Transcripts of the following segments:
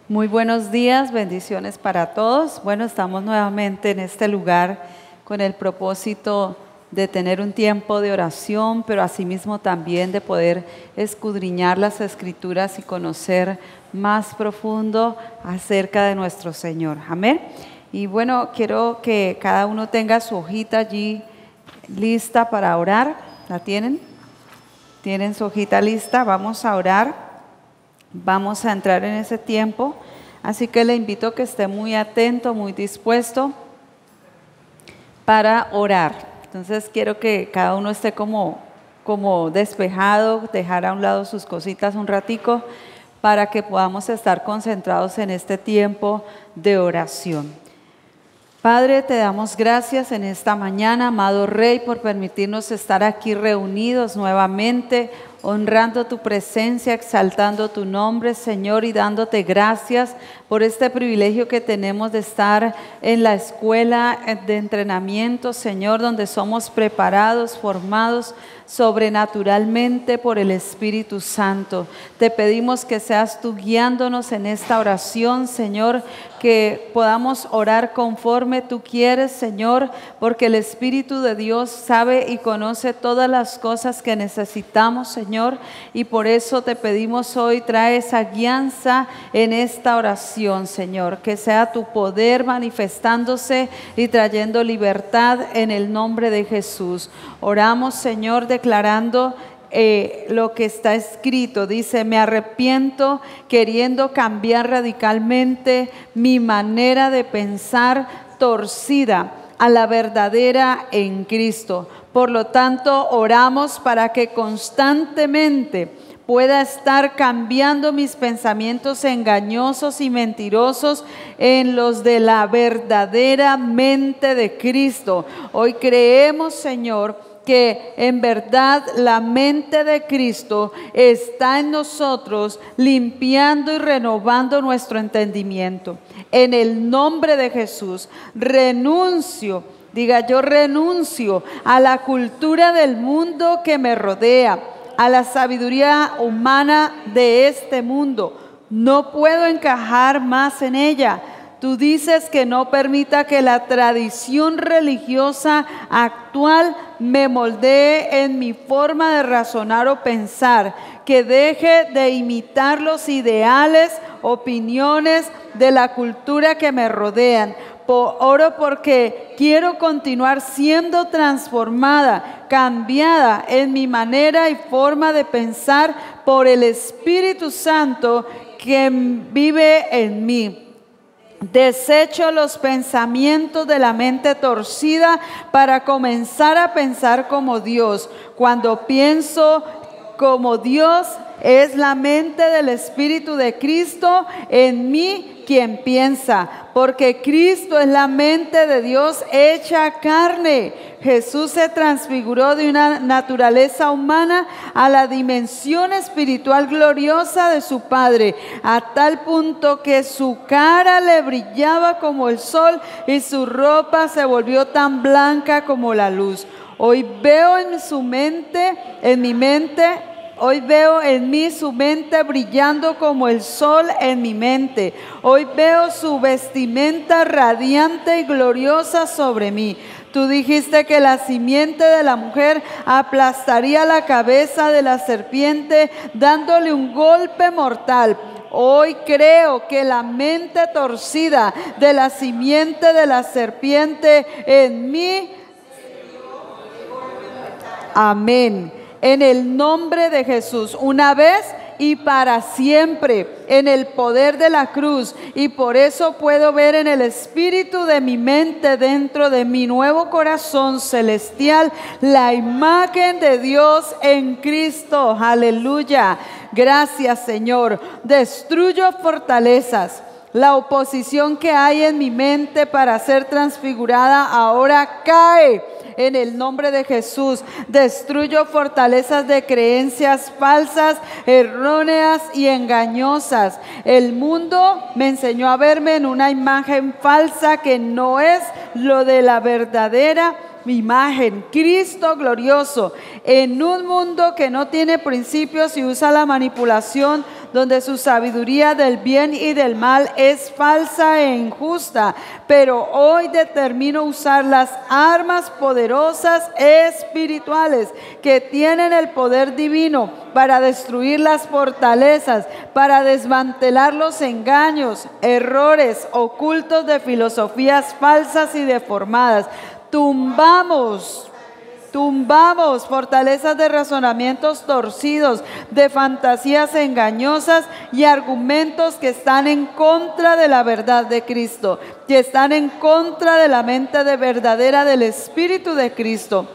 Muy buenos días, bendiciones para todos. Bueno, estamos nuevamente en este lugar con el propósito de tener un tiempo de oración, pero asimismo también de poder escudriñar las Escrituras y conocer más profundo acerca de nuestro Señor. Amén. Y bueno, quiero que cada uno tenga su hojita allí lista para orar. ¿La tienen? ¿Tienen su hojita lista? Vamos a orar. Vamos a entrar en ese tiempo, así que le invito a que esté muy atento, muy dispuesto para orar. Entonces quiero que cada uno esté como despejado, dejar a un lado sus cositas un ratico para que podamos estar concentrados en este tiempo de oración. Padre, te damos gracias en esta mañana, amado Rey, por permitirnos estar aquí reunidos nuevamente, honrando tu presencia, exaltando tu nombre, Señor, y dándote gracias por este privilegio que tenemos de estar en la escuela de entrenamiento, Señor, donde somos preparados, formados sobrenaturalmente por el Espíritu Santo. Te pedimos que seas tú guiándonos en esta oración, Señor, que podamos orar conforme tú quieres, Señor, porque el Espíritu de Dios sabe y conoce todas las cosas que necesitamos, Señor, y por eso te pedimos hoy, trae esa guianza en esta oración, Señor, que sea tu poder manifestándose y trayendo libertad en el nombre de Jesús. Oramos, Señor, declarando lo que está escrito. Dice: me arrepiento queriendo cambiar radicalmente mi manera de pensar torcida a la verdadera en Cristo. Por lo tanto, oramos para que constantemente pueda estar cambiando mis pensamientos engañosos y mentirosos en los de la verdadera mente de Cristo. Hoy creemos, Señor, que en verdad la mente de Cristo está en nosotros, limpiando y renovando nuestro entendimiento. En el nombre de Jesús, renuncio, diga yo renuncio a la cultura del mundo que me rodea, a la sabiduría humana de este mundo. No puedo encajar más en ella. Tú dices que no permita que la tradición religiosa actual me moldee en mi forma de razonar o pensar, que deje de imitar los ideales, opiniones de la cultura que me rodean. Oro porque quiero continuar siendo transformada, cambiada en mi manera y forma de pensar por el Espíritu Santo que vive en mí. Desecho los pensamientos de la mente torcida para comenzar a pensar como Dios. Cuando pienso como Dios, es la mente del Espíritu de Cristo en mí quien piensa, porque Cristo es la mente de Dios hecha carne. Jesús se transfiguró de una naturaleza humana a la dimensión espiritual gloriosa de su Padre, a tal punto que su cara le brillaba como el sol y su ropa se volvió tan blanca como la luz. Hoy veo en mí su mente brillando como el sol en mi mente. Hoy veo su vestimenta radiante y gloriosa sobre mí. Tú dijiste que la simiente de la mujer aplastaría la cabeza de la serpiente, dándole un golpe mortal. Hoy creo que la mente torcida de la simiente de la serpiente en mí. Amén. En el nombre de Jesús, una vez y para siempre, en el poder de la cruz. Y por eso puedo ver en el espíritu de mi mente, dentro de mi nuevo corazón celestial, la imagen de Dios en Cristo. Aleluya. Gracias, Señor. Destruyo fortalezas. La oposición que hay en mi mente para ser transfigurada ahora cae. En el nombre de Jesús, destruyo fortalezas de creencias falsas, erróneas y engañosas. El mundo me enseñó a verme en una imagen falsa que no es lo de la verdadera imagen. Cristo glorioso, en un mundo que no tiene principios y usa la manipulación donde su sabiduría del bien y del mal es falsa e injusta. Pero hoy determino usar las armas poderosas espirituales que tienen el poder divino para destruir las fortalezas, para desmantelar los engaños, errores ocultos de filosofías falsas y deformadas. Tumbamos fortalezas de razonamientos torcidos, de fantasías engañosas y argumentos que están en contra de la verdad de Cristo, que están en contra de la mente verdadera del Espíritu de Cristo.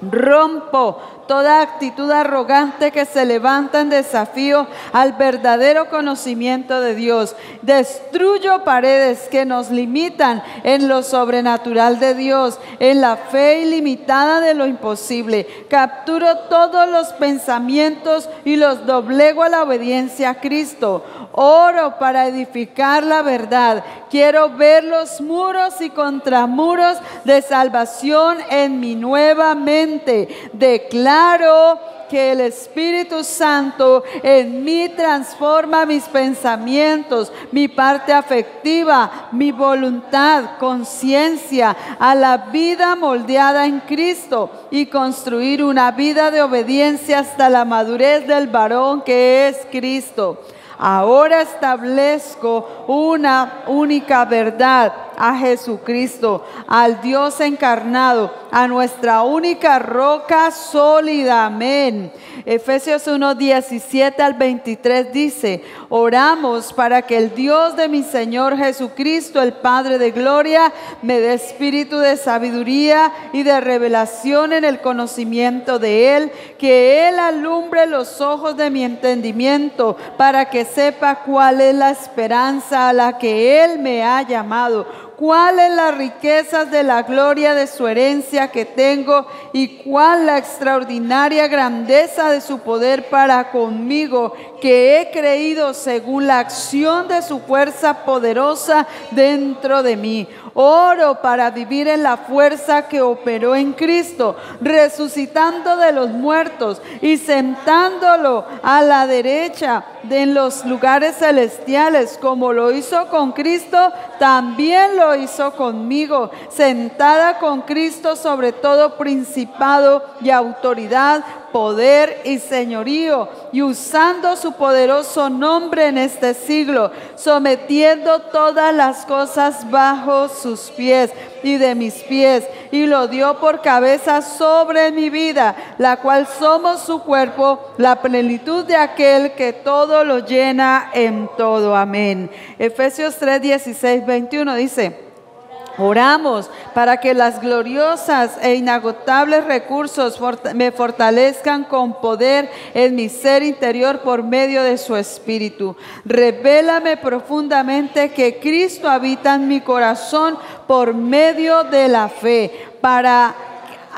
Rompo toda actitud arrogante que se levanta en desafío al verdadero conocimiento de Dios. Destruyo paredes que nos limitan en lo sobrenatural de Dios, en la fe ilimitada de lo imposible. Capturo todos los pensamientos y los doblego a la obediencia a Cristo. Oro para edificar la verdad. Quiero ver los muros y contramuros de salvación en mi nueva mente. Declaro que el Espíritu Santo en mí transforma mis pensamientos, mi parte afectiva, mi voluntad, conciencia a la vida moldeada en Cristo y construir una vida de obediencia hasta la madurez del varón que es Cristo. Ahora establezco una única verdad: a Jesucristo, al Dios encarnado, a nuestra única roca sólida. Amén. Efesios 1, 17 al 23 dice: oramos para que el Dios de mi Señor Jesucristo, el Padre de gloria, me dé espíritu de sabiduría y de revelación en el conocimiento de Él, que Él alumbre los ojos de mi entendimiento, para que sepa cuál es la esperanza a la que Él me ha llamado, cuáles las riquezas de la gloria de su herencia que tengo, y cuál la extraordinaria grandeza de su poder para conmigo, que he creído según la acción de su fuerza poderosa dentro de mí. Oro para vivir en la fuerza que operó en Cristo, resucitando de los muertos y sentándolo a la derecha en los lugares celestiales, como lo hizo con Cristo, también lo hizo conmigo, sentada con Cristo sobre todo principado y autoridad, poder y señorío, y usando su poderoso nombre en este siglo, sometiendo todas las cosas bajo sus pies y de mis pies, y lo dio por cabeza sobre mi vida, la cual somos su cuerpo, la plenitud de aquel que todo lo llena en todo. Amén. Efesios 3, 16, 21 dice: oramos para que las gloriosas e inagotables recursos me fortalezcan con poder en mi ser interior por medio de su Espíritu. Revélame profundamente que Cristo habita en mi corazón por medio de la fe, para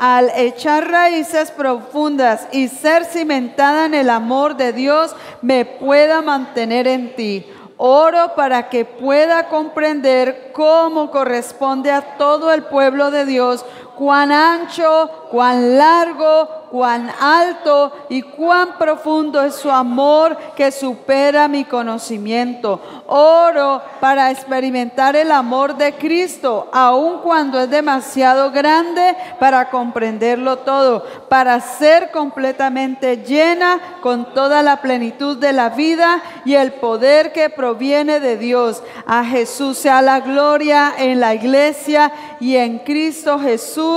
al echar raíces profundas y ser cimentada en el amor de Dios, me pueda mantener en ti. Oro para que pueda comprender cómo corresponde a todo el pueblo de Dios, cuán ancho, cuán largo, cuán alto y cuán profundo es su amor, que supera mi conocimiento. Oro para experimentar el amor de Cristo, aun cuando es demasiado grande para comprenderlo todo, para ser completamente llena con toda la plenitud de la vida y el poder que proviene de Dios. A Jesús sea la gloria en la iglesia y en Cristo Jesús,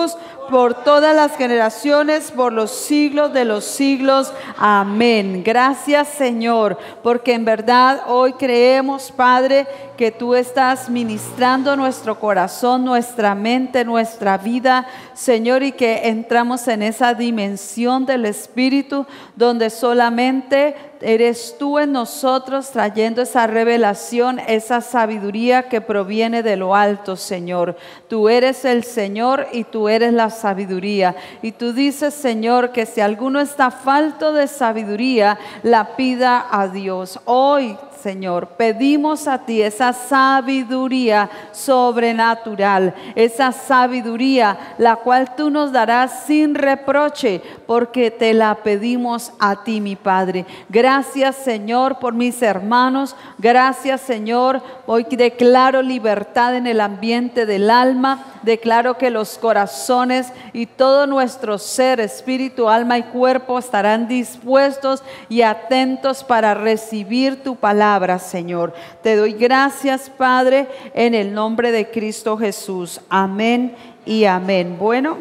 por todas las generaciones, por los siglos de los siglos. Amén. Gracias, Señor, porque en verdad hoy creemos, Padre, que tú estás ministrando nuestro corazón, nuestra mente, nuestra vida, Señor, y que entramos en esa dimensión del Espíritu donde solamente eres tú en nosotros trayendo esa revelación, esa sabiduría que proviene de lo alto, Señor. Tú eres el Señor y tú eres la sabiduría. Y tú dices, Señor, que si alguno está falto de sabiduría, la pida a Dios. Hoy, Señor, pedimos a ti esa sabiduría sobrenatural, esa sabiduría la cual tú nos darás sin reproche, porque te la pedimos a ti, mi Padre. Gracias, Señor, por mis hermanos. Gracias, Señor. Hoy declaro libertad en el ambiente del alma. Declaro que los corazones y todo nuestro ser, espíritu, alma y cuerpo estarán dispuestos y atentos para recibir tu palabra, Señor. Te doy gracias, Padre, en el nombre de Cristo Jesús. Amén y amén. Bueno,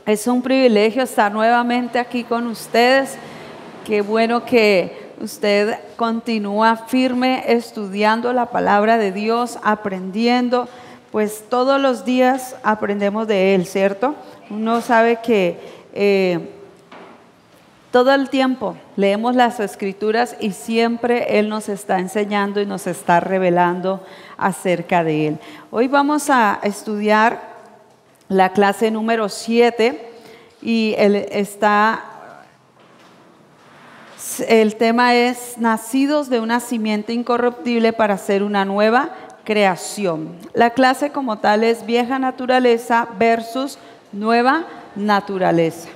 es un privilegio estar nuevamente aquí con ustedes. Qué bueno que usted continúa firme estudiando la palabra de Dios, aprendiendo. Pues todos los días aprendemos de Él, ¿cierto? Uno sabe que todo el tiempo leemos las Escrituras y siempre Él nos está enseñando y nos está revelando acerca de Él. Hoy vamos a estudiar la clase número 7 y el tema es nacidos de una simiente incorruptible para ser una nueva creación. La clase como tal es vieja naturaleza versus nueva naturaleza.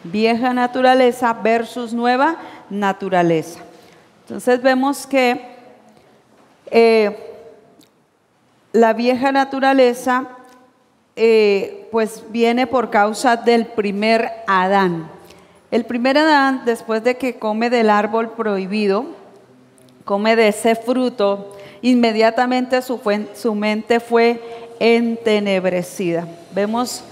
Vieja naturaleza versus nueva naturaleza. Entonces vemos que la vieja naturaleza pues viene por causa del primer Adán. El primer Adán, después de que come del árbol prohibido, come de ese fruto, inmediatamente su mente fue entenebrecida. Vemos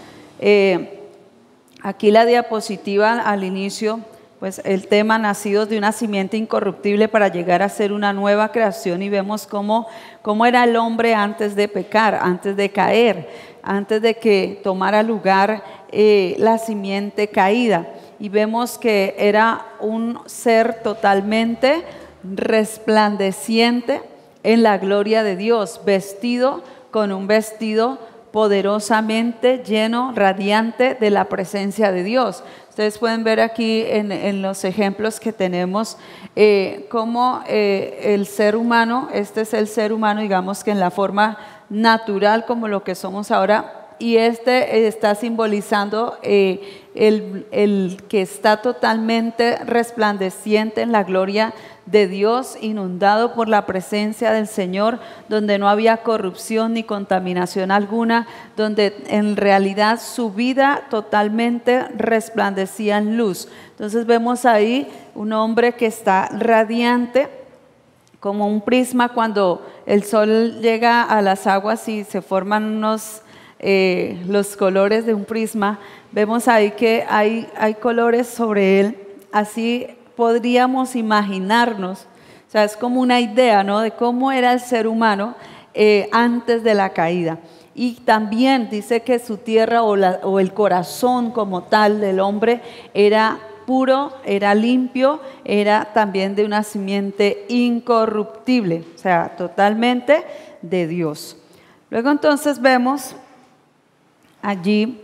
aquí la diapositiva al inicio, pues el tema nacidos de una simiente incorruptible para llegar a ser una nueva creación, y vemos cómo era el hombre antes de pecar, antes de caer, antes de que tomara lugar la simiente caída. Y vemos que era un ser totalmente resplandeciente en la gloria de Dios, vestido con un vestido poderosamente lleno, radiante de la presencia de Dios. Ustedes pueden ver aquí en los ejemplos que tenemos cómo el ser humano, este es el ser humano, digamos que en la forma natural como lo que somos ahora, y este está simbolizando el que está totalmente resplandeciente en la gloria de Dios, inundado por la presencia del Señor, donde no había corrupción ni contaminación alguna, donde en realidad su vida totalmente resplandecía en luz. Entonces vemos ahí un hombre que está radiante, como un prisma cuando el sol llega a las aguas y se forman los colores de un prisma. Vemos ahí que hay colores sobre él. Así podríamos imaginarnos, o sea, es como una idea, ¿no?, de cómo era el ser humano antes de la caída. Y también dice que su tierra o el corazón como tal del hombre era puro, era limpio, era también de una simiente incorruptible, o sea, totalmente de Dios. Luego entonces vemos allí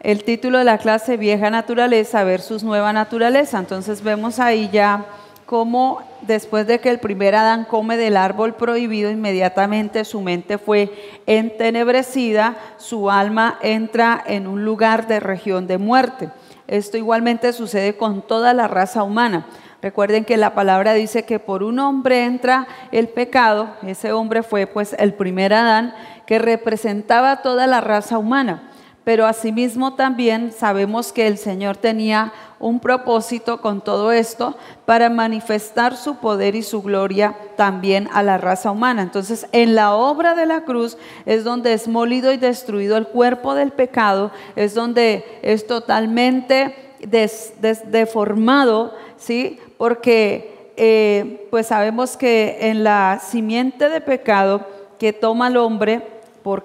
el título de la clase, vieja naturaleza versus nueva naturaleza. Entonces vemos ahí ya cómo después de que el primer Adán come del árbol prohibido, inmediatamente su mente fue entenebrecida, su alma entra en un lugar de región de muerte. Esto igualmente sucede con toda la raza humana. Recuerden que la palabra dice que por un hombre entra el pecado. Ese hombre fue pues el primer Adán, que representaba toda la raza humana. Pero asimismo también sabemos que el Señor tenía un propósito con todo esto para manifestar su poder y su gloria también a la raza humana. Entonces, en la obra de la cruz es donde es molido y destruido el cuerpo del pecado, es donde es totalmente deformado, ¿sí? Porque pues sabemos que en la simiente de pecado que toma el hombre, por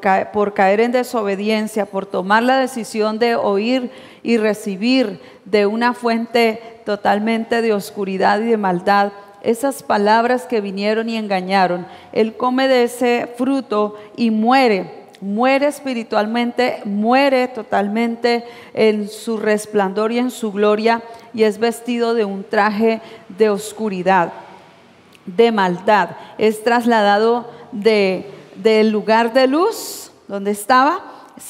caer en desobediencia, por tomar la decisión de oír y recibir de una fuente totalmente de oscuridad y de maldad, esas palabras que vinieron y engañaron, él come de ese fruto y muere espiritualmente, muere totalmente en su resplandor y en su gloria, y es vestido de un traje de oscuridad. de maldad. Es trasladado del lugar de luz donde estaba,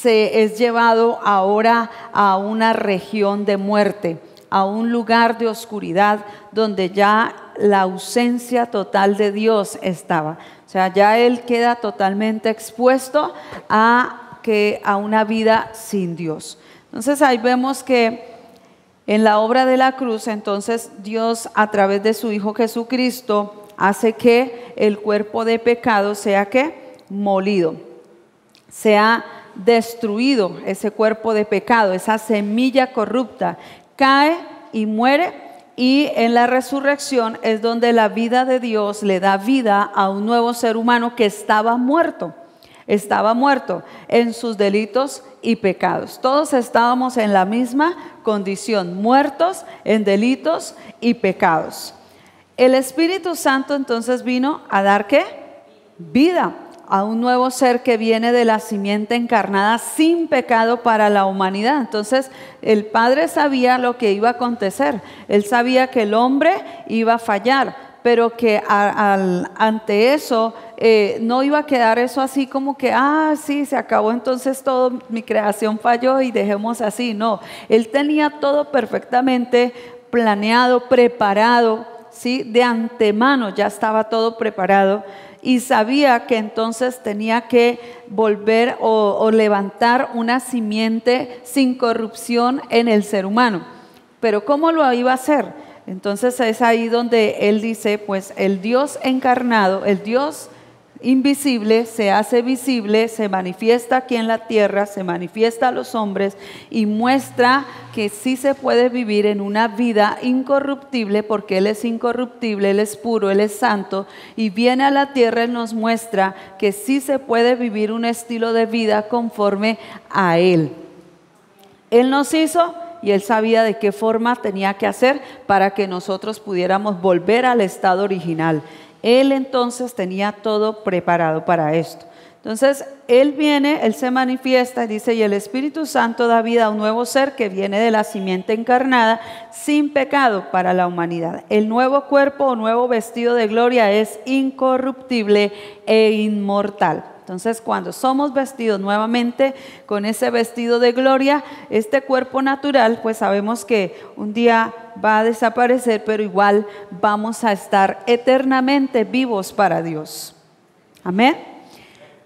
es llevado ahora a una región de muerte, a un lugar de oscuridad donde ya la ausencia total de Dios estaba. O sea, ya él queda totalmente expuesto a una vida sin Dios. Entonces ahí vemos que en la obra de la cruz, entonces Dios a través de su Hijo Jesucristo hace que el cuerpo de pecado sea ¿qué? Molido, sea destruido ese cuerpo de pecado, esa semilla corrupta, cae y muere, y en la resurrección es donde la vida de Dios le da vida a un nuevo ser humano que estaba muerto en sus delitos y pecados. Todos estábamos en la misma condición, muertos en delitos y pecados. El Espíritu Santo entonces vino a dar ¿qué? Vida a un nuevo ser que viene de la simiente encarnada sin pecado para la humanidad. Entonces el Padre sabía lo que iba a acontecer. Él sabía que el hombre iba a fallar, pero que ante eso no iba a quedar eso así como que, sí, se acabó, entonces todo, mi creación falló y dejemos así. No, Él tenía todo perfectamente planeado, preparado, ¿sí? De antemano ya estaba todo preparado, y sabía que entonces tenía que volver o levantar una simiente sin corrupción en el ser humano. Pero ¿cómo lo iba a hacer? Entonces es ahí donde él dice, pues el Dios encarnado, el Dios invisible se hace visible, se manifiesta aquí en la tierra, se manifiesta a los hombres y muestra que sí se puede vivir en una vida incorruptible, porque Él es incorruptible, Él es puro, Él es santo, y viene a la tierra y nos muestra que sí se puede vivir un estilo de vida conforme a Él. Él nos hizo y Él sabía de qué forma tenía que hacer para que nosotros pudiéramos volver al estado original. Él entonces tenía todo preparado para esto. Entonces Él viene, Él se manifiesta, dice, y el Espíritu Santo da vida a un nuevo ser que viene de la simiente encarnada sin pecado para la humanidad. El nuevo cuerpo o nuevo vestido de gloria es incorruptible e inmortal. Entonces, cuando somos vestidos nuevamente con ese vestido de gloria, este cuerpo natural, pues sabemos que un día va a desaparecer, pero igual vamos a estar eternamente vivos para Dios. Amén.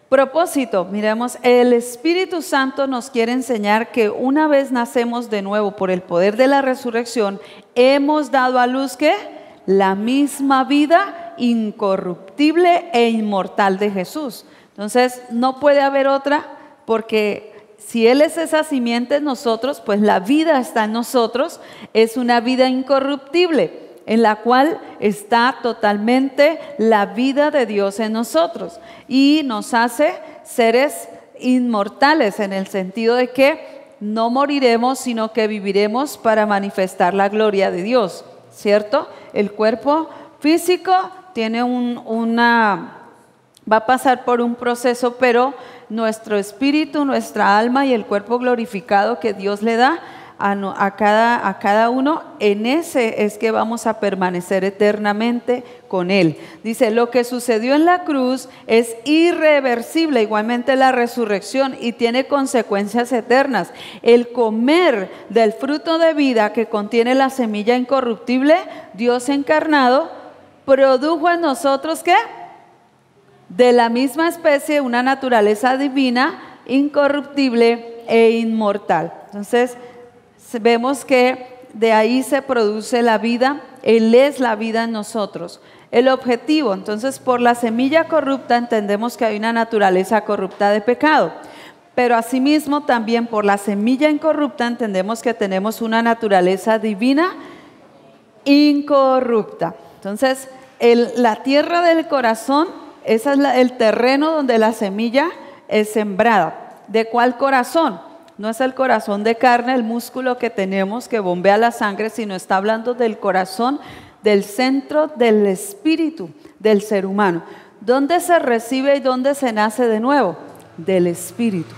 Propósito, miremos, el Espíritu Santo nos quiere enseñar que una vez nacemos de nuevo por el poder de la resurrección, hemos dado a luz ¿qué? La misma vida incorruptible e inmortal de Jesús. Entonces no puede haber otra, porque si Él es esa simiente en nosotros, pues la vida está en nosotros, es una vida incorruptible, en la cual está totalmente la vida de Dios en nosotros, y nos hace seres inmortales en el sentido de que no moriremos, sino que viviremos para manifestar la gloria de Dios, ¿cierto? El cuerpo físico tiene va a pasar por un proceso, pero nuestro espíritu, nuestra alma y el cuerpo glorificado que Dios le da a cada uno, en ese es que vamos a permanecer eternamente con Él. Dice, lo que sucedió en la cruz es irreversible, igualmente la resurrección, y tiene consecuencias eternas. El comer del fruto de vida que contiene la semilla incorruptible, Dios encarnado, produjo en nosotros ¿qué? De la misma especie, una naturaleza divina, incorruptible e inmortal. Entonces, vemos que de ahí se produce la vida, Él es la vida en nosotros. El objetivo, entonces, por la semilla corrupta entendemos que hay una naturaleza corrupta de pecado, pero asimismo también por la semilla incorrupta entendemos que tenemos una naturaleza divina incorrupta. Entonces, la tierra del corazón, ese es el terreno donde la semilla es sembrada. ¿De cuál corazón? No es el corazón de carne, el músculo que tenemos que bombea la sangre, sino está hablando del corazón, del centro del espíritu del ser humano. ¿Dónde se recibe y dónde se nace de nuevo? Del espíritu.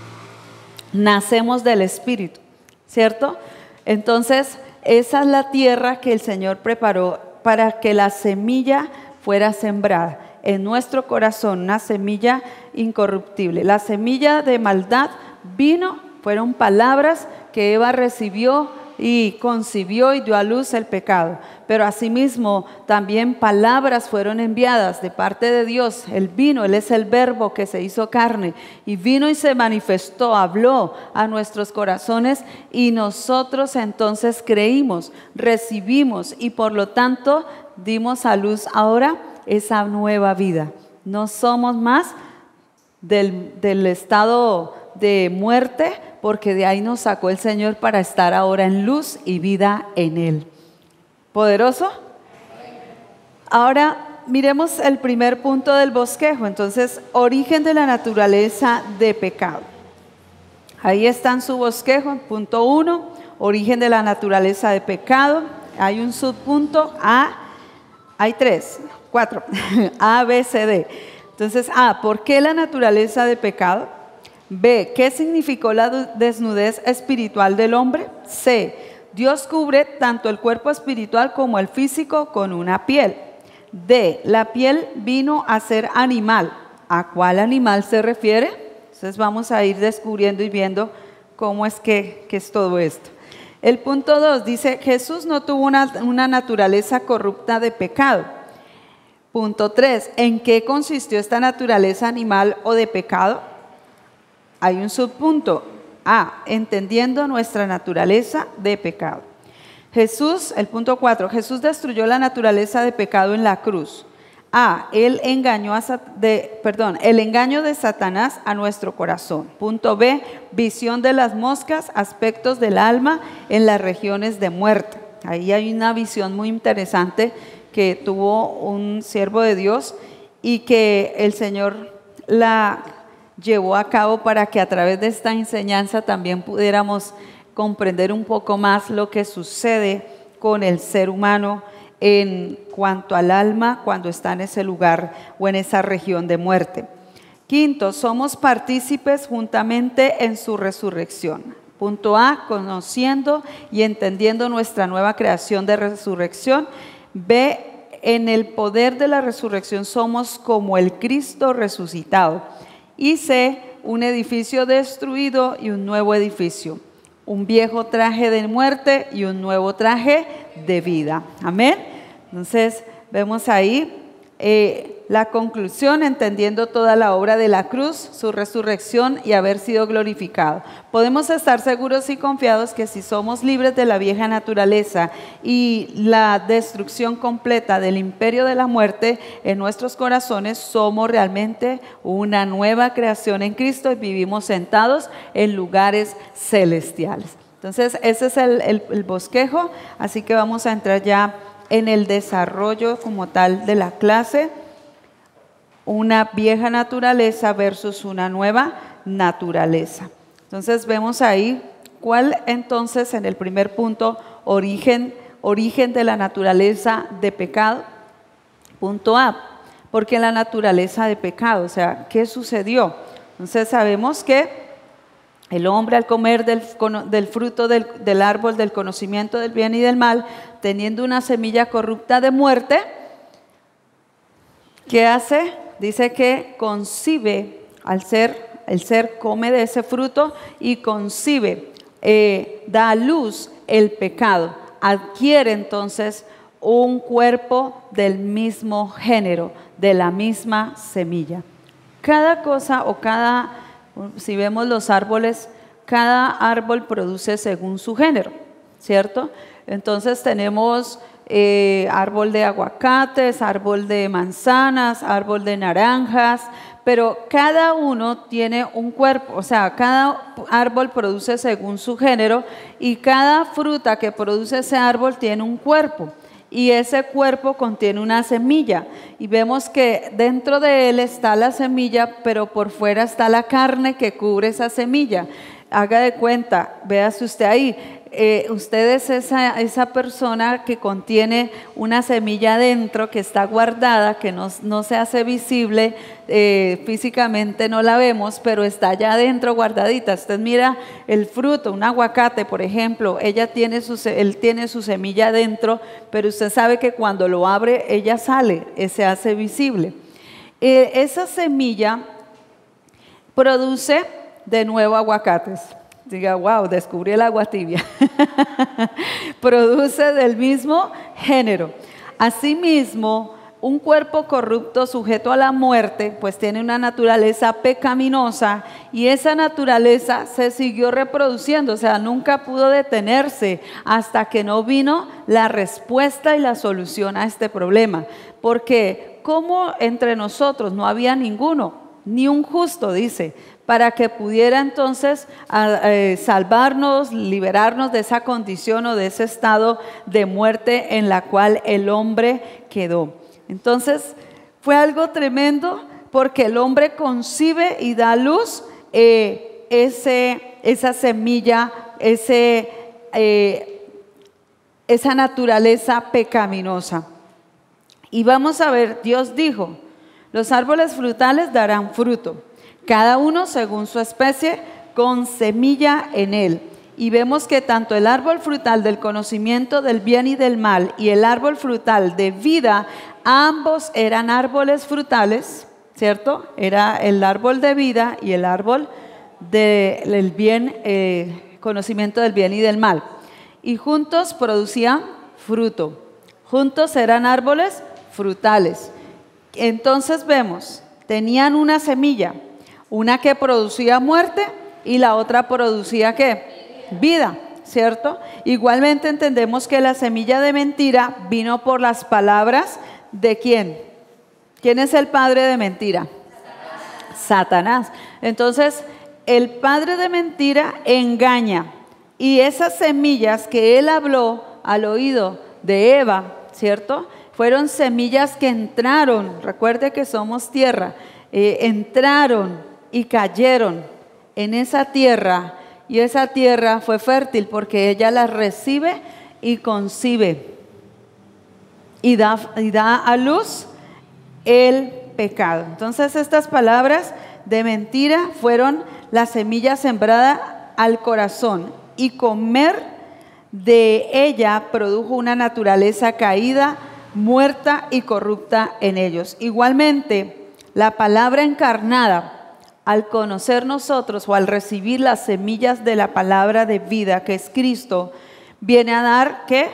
Nacemos del espíritu, ¿cierto? Entonces, esa es la tierra que el Señor preparó para que la semilla fuera sembrada en nuestro corazón una semilla incorruptible. La semilla de maldad vino, fueron palabras que Eva recibió y concibió y dio a luz el pecado. Pero asimismo también palabras fueron enviadas de parte de Dios. Él vino, Él es el verbo que se hizo carne y vino y se manifestó, habló a nuestros corazones y nosotros entonces creímos, recibimos y por lo tanto dimos a luz ahora esa nueva vida. No somos más del estado de muerte, porque de ahí nos sacó el Señor para estar ahora en luz y vida en Él. ¿Poderoso? Ahora miremos el primer punto del bosquejo. Entonces, origen de la naturaleza de pecado. Ahí está en su bosquejo, punto 1, origen de la naturaleza de pecado. Hay un subpunto A, hay 4, A, B, C, D. Entonces, A, ¿por qué la naturaleza de pecado? B, ¿qué significó la desnudez espiritual del hombre? C, Dios cubre tanto el cuerpo espiritual como el físico con una piel. D, la piel vino a ser animal. ¿A cuál animal se refiere? Entonces vamos a ir descubriendo y viendo cómo es que es todo esto. El punto 2 dice, Jesús no tuvo una naturaleza corrupta de pecado. Punto 3, ¿en qué consistió esta naturaleza animal o de pecado? Hay un subpunto A, entendiendo nuestra naturaleza de pecado. Jesús, el punto 4, Jesús destruyó la naturaleza de pecado en la cruz. A, el engaño de Satanás a nuestro corazón. Punto B, visión de las moscas, aspectos del alma en las regiones de muerte. Ahí hay una visión muy interesante que tuvo un siervo de Dios y que el Señor la llevó a cabo para que a través de esta enseñanza también pudiéramos comprender un poco más lo que sucede con el ser humano en cuanto al alma cuando está en ese lugar o en esa región de muerte. Quinto, somos partícipes juntamente en su resurrección. Punto A, conociendo y entendiendo nuestra nueva creación de resurrección. B, en el poder de la resurrección somos como el Cristo resucitado. Y C, un edificio destruido y un nuevo edificio. Un viejo traje de muerte y un nuevo traje de vida. Amén. Entonces vemos ahí la conclusión, entendiendo toda la obra de la cruz, su resurrección y haber sido glorificado. Podemos estar seguros y confiados que si somos libres de la vieja naturaleza y la destrucción completa del imperio de la muerte en nuestros corazones, somos realmente una nueva creación en Cristo y vivimos sentados en lugares celestiales. Entonces ese es el bosquejo, así que vamos a entrar ya en el desarrollo como tal de la clase. Una vieja naturaleza versus una nueva naturaleza. Entonces vemos ahí cuál entonces en el primer punto, origen de la naturaleza de pecado. Punto A, porque la naturaleza de pecado, o sea, ¿qué sucedió? Entonces sabemos que el hombre al comer del fruto del árbol del conocimiento del bien y del mal, teniendo una semilla corrupta de muerte, ¿qué hace? Dice que concibe, el ser come de ese fruto y concibe, da a luz el pecado, adquiere entonces un cuerpo del mismo género, de la misma semilla. Cada cosa si vemos los árboles, cada árbol produce según su género, ¿cierto? Entonces tenemos árbol de aguacates, árbol de manzanas, árbol de naranjas, pero cada uno tiene un cuerpo, o sea, cada árbol produce según su género y cada fruta que produce ese árbol tiene un cuerpo. Y ese cuerpo contiene una semilla y vemos que dentro de él está la semilla, pero por fuera está la carne que cubre esa semilla. Haga de cuenta, véase usted ahí, usted es esa persona que contiene una semilla dentro, que está guardada, que no se hace visible, físicamente no la vemos, pero está allá adentro guardadita. Usted mira el fruto, un aguacate, por ejemplo, él tiene su semilla dentro, pero usted sabe que cuando lo abre, ella sale, se hace visible. Esa semilla produce de nuevo aguacates. Diga, wow, descubrí el agua tibia. Produce del mismo género. Asimismo, un cuerpo corrupto sujeto a la muerte, pues tiene una naturaleza pecaminosa, y esa naturaleza se siguió reproduciendo, o sea, nunca pudo detenerse hasta que no vino la respuesta y la solución a este problema. Porque como entre nosotros no había ninguno, ni un justo, dice, para que pudiera entonces salvarnos, liberarnos de esa condición o de ese estado de muerte en la cual el hombre quedó. Entonces fue algo tremendo, porque el hombre concibe y da a luz esa semilla, esa naturaleza pecaminosa. Y vamos a ver, Dios dijo, los árboles frutales darán fruto, cada uno según su especie, con semilla en él. Y vemos que tanto el árbol frutal del conocimiento del bien y del mal y el árbol frutal de vida, ambos eran árboles frutales, ¿cierto? Era el árbol de vida y el árbol del bien, conocimiento del bien y del mal. Y juntos producían fruto, juntos eran árboles frutales. Entonces vemos, tenían una semilla, una que producía muerte y la otra producía ¿qué? Vida, ¿cierto? Igualmente entendemos que la semilla de mentira vino por las palabras ¿de quién? ¿Quién es el padre de mentira? Satanás. Entonces, el padre de mentira engaña, y esas semillas que él habló al oído de Eva, ¿cierto? Fueron semillas que entraron, recuerde que somos tierra, entraron y cayeron en esa tierra, y esa tierra fue fértil porque ella las recibe y concibe y da a luz el pecado. Entonces estas palabras de mentira fueron la semilla sembrada al corazón, y comer de ella produjo una naturaleza caída, muerta y corrupta en ellos. Igualmente, la palabra encarnada, al conocer nosotros o al recibir las semillas de la palabra de vida, que es Cristo, viene a dar ¿qué?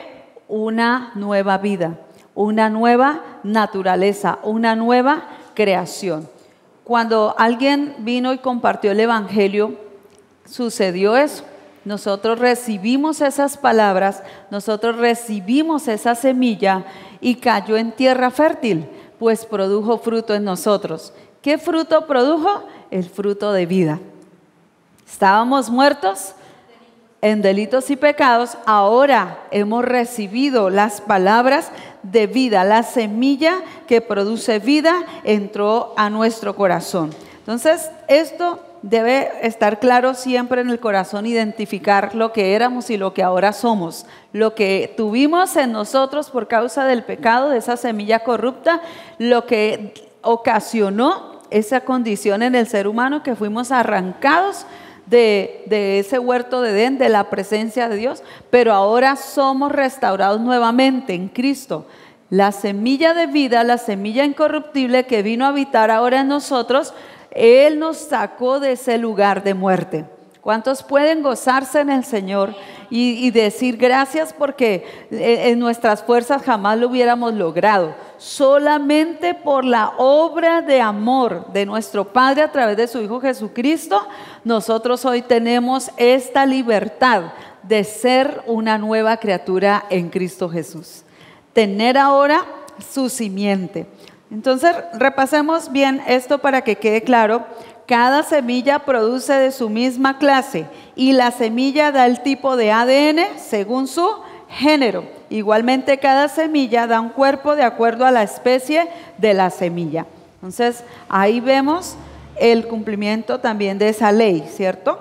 Una nueva vida, una nueva naturaleza, una nueva creación. Cuando alguien vino y compartió el evangelio, sucedió eso. Nosotros recibimos esas palabras, nosotros recibimos esa semilla, y cayó en tierra fértil, pues produjo fruto en nosotros. ¿Qué fruto produjo? El fruto de vida. Estábamos muertos en delitos y pecados, ahora hemos recibido las palabras de vida, la semilla que produce vida entró a nuestro corazón. Entonces, esto debe estar claro siempre en el corazón, identificar lo que éramos y lo que ahora somos, lo que tuvimos en nosotros por causa del pecado, de esa semilla corrupta, lo que ocasionó esa condición en el ser humano, que fuimos arrancados de ese huerto de Edén, de la presencia de Dios, pero ahora somos restaurados nuevamente en Cristo. La semilla de vida, la semilla incorruptible que vino a habitar ahora en nosotros, Él nos sacó de ese lugar de muerte. ¿Cuántos pueden gozarse en el Señor y decir gracias, porque en nuestras fuerzas jamás lo hubiéramos logrado? Solamente por la obra de amor de nuestro Padre a través de su Hijo Jesucristo, nosotros hoy tenemos esta libertad de ser una nueva criatura en Cristo Jesús. Tener ahora su simiente. Entonces, repasemos bien esto para que quede claro. Cada semilla produce de su misma clase, y la semilla da el tipo de ADN según su género. Igualmente, cada semilla da un cuerpo de acuerdo a la especie de la semilla. Entonces, ahí vemos el cumplimiento también de esa ley, ¿cierto?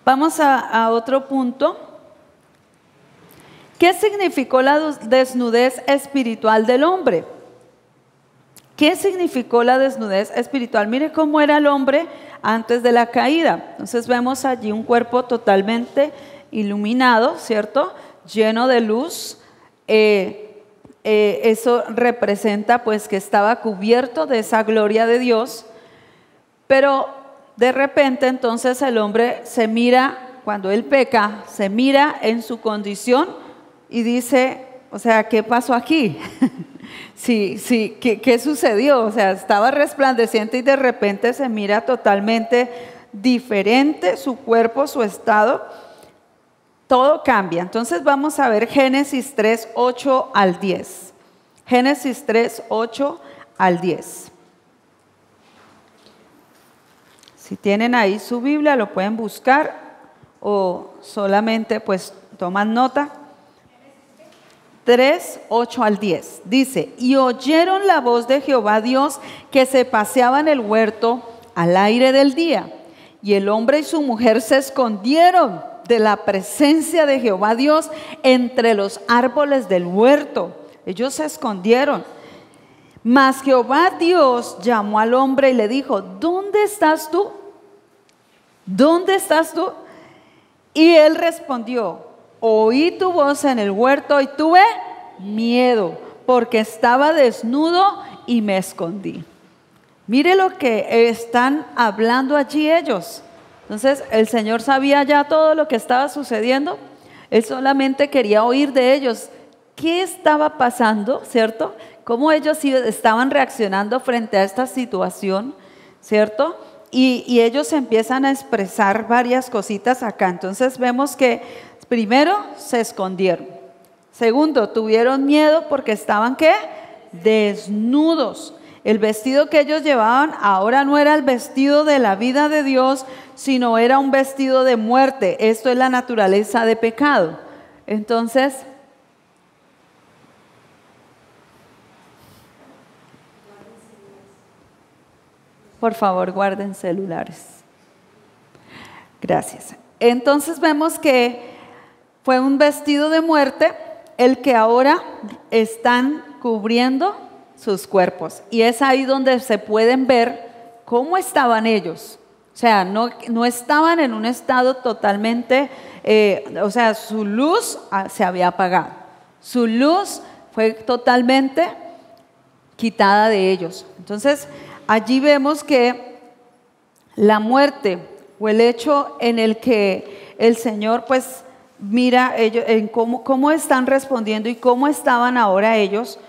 Vamos a otro punto. ¿Qué significó la desnudez espiritual del hombre? ¿Qué significó la desnudez espiritual? Mire cómo era el hombre antes de la caída. Entonces vemos allí un cuerpo totalmente iluminado, ¿cierto? Lleno de luz. Eso representa pues que estaba cubierto de esa gloria de Dios. Pero de repente entonces el hombre se mira, cuando él peca, se mira en su condición y dice, o sea, ¿qué pasó aquí? Sí, ¿qué sucedió? O sea, estaba resplandeciente y de repente se mira totalmente diferente, su cuerpo, su estado, todo cambia. Entonces vamos a ver Génesis 3, 8 al 10. Génesis 3, 8 al 10. Si tienen ahí su Biblia, lo pueden buscar o solamente pues toman nota. 3, 8 al 10. Dice, y oyeron la voz de Jehová Dios que se paseaba en el huerto al aire del día. Y el hombre y su mujer se escondieron de la presencia de Jehová Dios entre los árboles del huerto. Ellos se escondieron. Mas Jehová Dios llamó al hombre y le dijo, ¿dónde estás tú? ¿Dónde estás tú? Y él respondió, oí tu voz en el huerto y tuve miedo, porque estaba desnudo y me escondí. Mire lo que están hablando allí ellos. Entonces, el Señor sabía ya todo lo que estaba sucediendo. Él solamente quería oír de ellos qué estaba pasando, ¿cierto? Cómo ellos estaban reaccionando frente a esta situación, ¿cierto? Y ellos empiezan a expresar varias cositas acá. Entonces vemos que primero se escondieron. Segundo, tuvieron miedo porque estaban ¿qué? Desnudos. El vestido que ellos llevaban ahora no era el vestido de la vida de Dios, sino era un vestido de muerte. Esto es la naturaleza de pecado. Entonces, por favor, guarden celulares. Gracias. Entonces vemos que fue un vestido de muerte el que ahora están cubriendo sus cuerpos. Y es ahí donde se pueden ver cómo estaban ellos. O sea, no estaban en un estado totalmente, o sea, su luz se había apagado. Su luz fue totalmente quitada de ellos. Entonces, allí vemos que la muerte o el hecho en el que el Señor pues mira ellos, en cómo están respondiendo y cómo estaban ahora ellos.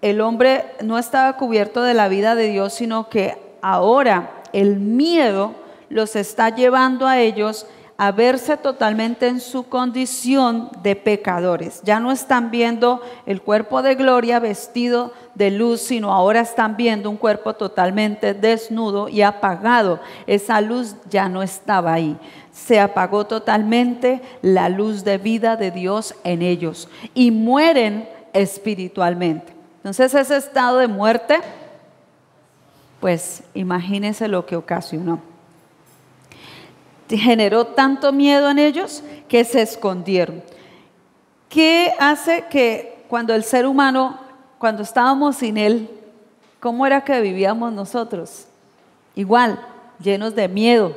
El hombre no estaba cubierto de la vida de Dios, sino que ahora el miedo los está llevando a ellos a verse totalmente en su condición de pecadores. Ya no están viendo el cuerpo de gloria vestido de luz, sino ahora están viendo un cuerpo totalmente desnudo y apagado. Esa luz ya no estaba ahí. Se apagó totalmente la luz de vida de Dios en ellos y mueren espiritualmente. Entonces ese estado de muerte, pues imagínense lo que ocasionó. Generó tanto miedo en ellos que se escondieron. ¿Qué hace que cuando el ser humano, cuando estábamos sin Él, cómo era que vivíamos nosotros? Igual, llenos de miedo,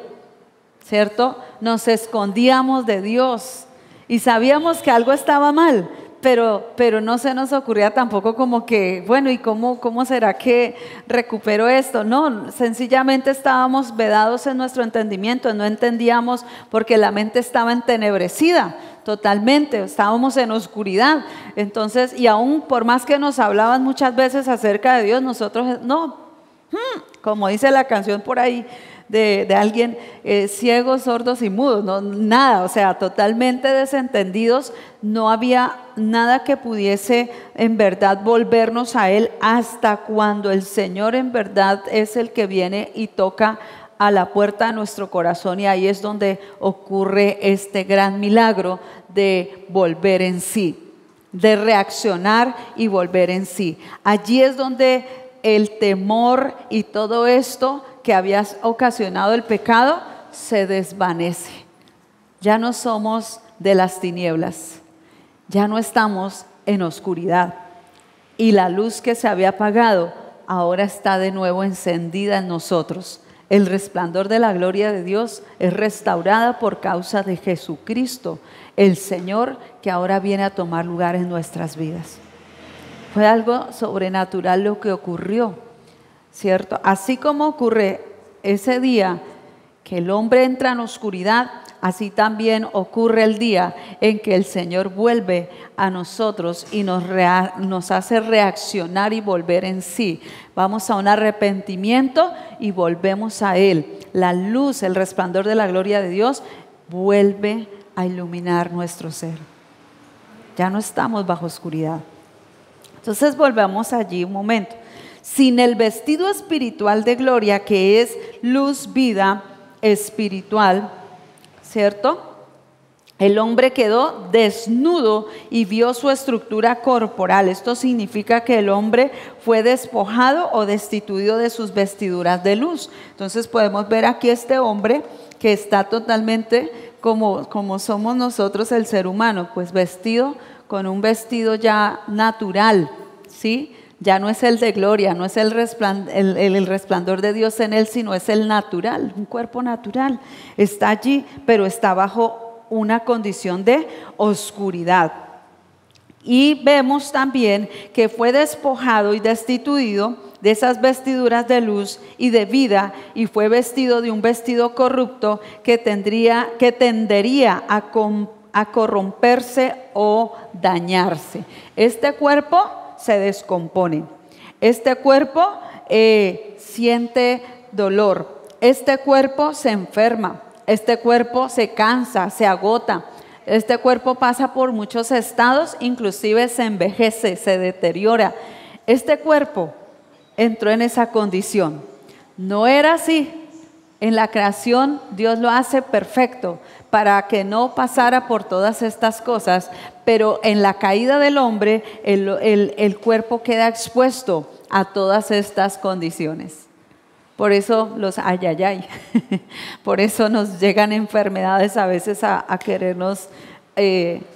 ¿cierto? Nos escondíamos de Dios y sabíamos que algo estaba mal, pero no se nos ocurría tampoco como que, bueno, ¿y cómo será que recupero esto? No, sencillamente estábamos vedados en nuestro entendimiento, no entendíamos porque la mente estaba entenebrecida totalmente, estábamos en oscuridad. Entonces, y aún por más que nos hablaban muchas veces acerca de Dios, nosotros no, como dice la canción por ahí, de alguien, ciegos, sordos y mudos, no, nada, o sea, totalmente desentendidos, no había nada que pudiese en verdad volvernos a Él hasta cuando el Señor en verdad es el que viene y toca a la puerta de nuestro corazón, y ahí es donde ocurre este gran milagro de volver en sí, de reaccionar y volver en sí. Allí es donde el temor y todo esto que había ocasionado el pecado se desvanece. Ya no somos de las tinieblas, ya no estamos en oscuridad. Y la luz que se había apagado ahora está de nuevo encendida en nosotros. El resplandor de la gloria de Dios es restaurada por causa de Jesucristo, el Señor, que ahora viene a tomar lugar en nuestras vidas. Fue algo sobrenatural lo que ocurrió, ¿cierto? Así como ocurre ese día que el hombre entra en oscuridad, así también ocurre el día en que el Señor vuelve a nosotros y nos hace reaccionar y volver en sí. Vamos a un arrepentimiento y volvemos a Él. La luz, el resplandor de la gloria de Dios vuelve a iluminar nuestro ser. Ya no estamos bajo oscuridad. Entonces volvamos allí un momento. Sin el vestido espiritual de gloria, que es luz, vida espiritual, ¿cierto? El hombre quedó desnudo y vio su estructura corporal. Esto significa que el hombre fue despojado o destituido de sus vestiduras de luz. Entonces podemos ver aquí este hombre que está totalmente como somos nosotros el ser humano, pues vestido con un vestido ya natural, ¿sí? Ya no es el de gloria, no es el resplandor de Dios en él, sino es el natural, un cuerpo natural. Está allí, pero está bajo una condición de oscuridad. Y vemos también que fue despojado y destituido de esas vestiduras de luz y de vida, y fue vestido de un vestido corrupto que tendería a corromperse o dañarse. Este cuerpo se descompone, este cuerpo siente dolor, este cuerpo se enferma, este cuerpo se cansa, se agota, este cuerpo pasa por muchos estados, inclusive se envejece, se deteriora. Este cuerpo entró en esa condición. No era así. En la creación Dios lo hace perfecto para que no pasara por todas estas cosas, pero en la caída del hombre el cuerpo queda expuesto a todas estas condiciones. Por eso los ayayay, por eso nos llegan enfermedades a veces a querernos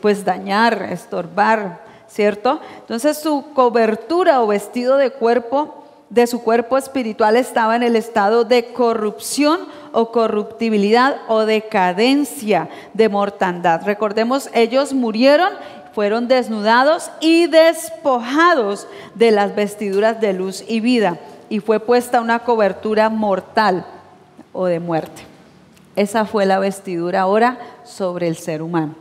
pues dañar, estorbar, ¿cierto? Entonces su cobertura o vestido de su cuerpo espiritual estaba en el estado de corrupción o corruptibilidad o decadencia, de mortandad. Recordemos, ellos murieron, fueron desnudados y despojados de las vestiduras de luz y vida, y fue puesta una cobertura mortal o de muerte. Esa fue la vestidura ahora sobre el ser humano.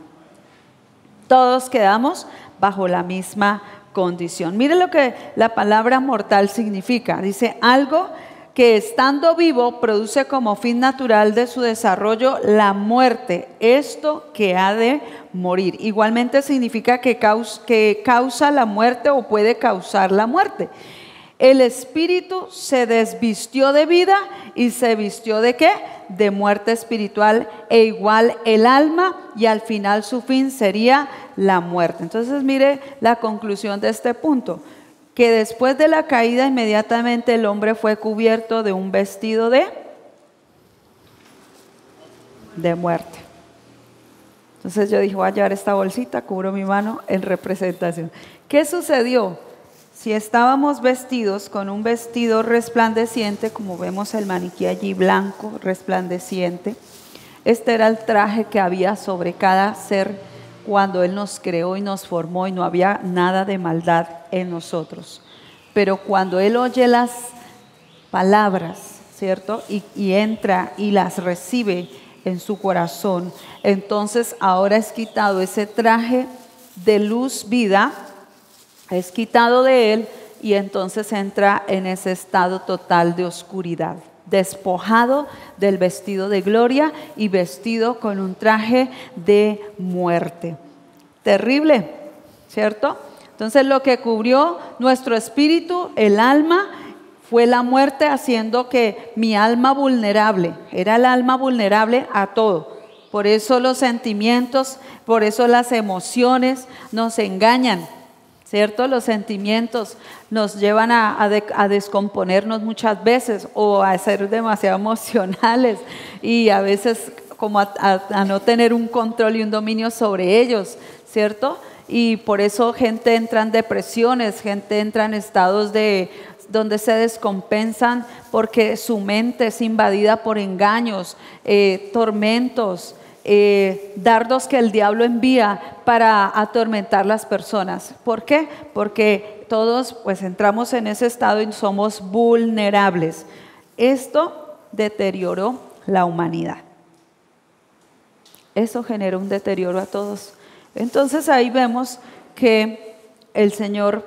Todos quedamos bajo la misma condición. Mire lo que la palabra mortal significa. Dice, algo que estando vivo produce como fin natural de su desarrollo la muerte, esto que ha de morir. Igualmente significa que causa la muerte o puede causar la muerte. El espíritu se desvistió de vida y se vistió ¿de qué? De muerte espiritual, e igual el alma, y al final su fin sería la muerte. Entonces mire la conclusión de este punto, que después de la caída inmediatamente el hombre fue cubierto de un vestido de muerte. Entonces yo dije, voy a llevar esta bolsita, cubro mi mano en representación. ¿Qué sucedió? Si estábamos vestidos con un vestido resplandeciente, como vemos el maniquí allí blanco, resplandeciente, este era el traje que había sobre cada ser cuando Él nos creó y nos formó, y no había nada de maldad en nosotros. Pero cuando Él oye las palabras, ¿cierto? Y entra y las recibe en su corazón, entonces ahora es quitado ese traje de luz, vida, es quitado de él, y entonces entra en ese estado total de oscuridad, despojado del vestido de gloria y vestido con un traje de muerte. Terrible, ¿cierto? Entonces lo que cubrió nuestro espíritu, el alma, fue la muerte, haciendo que mi alma vulnerable, era el alma vulnerable a todo. Por eso los sentimientos, por eso las emociones nos engañan, ¿cierto? Los sentimientos nos llevan a descomponernos muchas veces, o a ser demasiado emocionales, y a veces como a no tener un control y un dominio sobre ellos, ¿cierto? Y por eso gente entra en depresiones, gente entra en estados donde se descompensan porque su mente es invadida por engaños, tormentos, dardos que el diablo envía para atormentar las personas. ¿Por qué? Porque todos pues entramos en ese estado y somos vulnerables. Esto deterioró la humanidad. Eso generó un deterioro a todos. Entonces ahí vemos que el Señor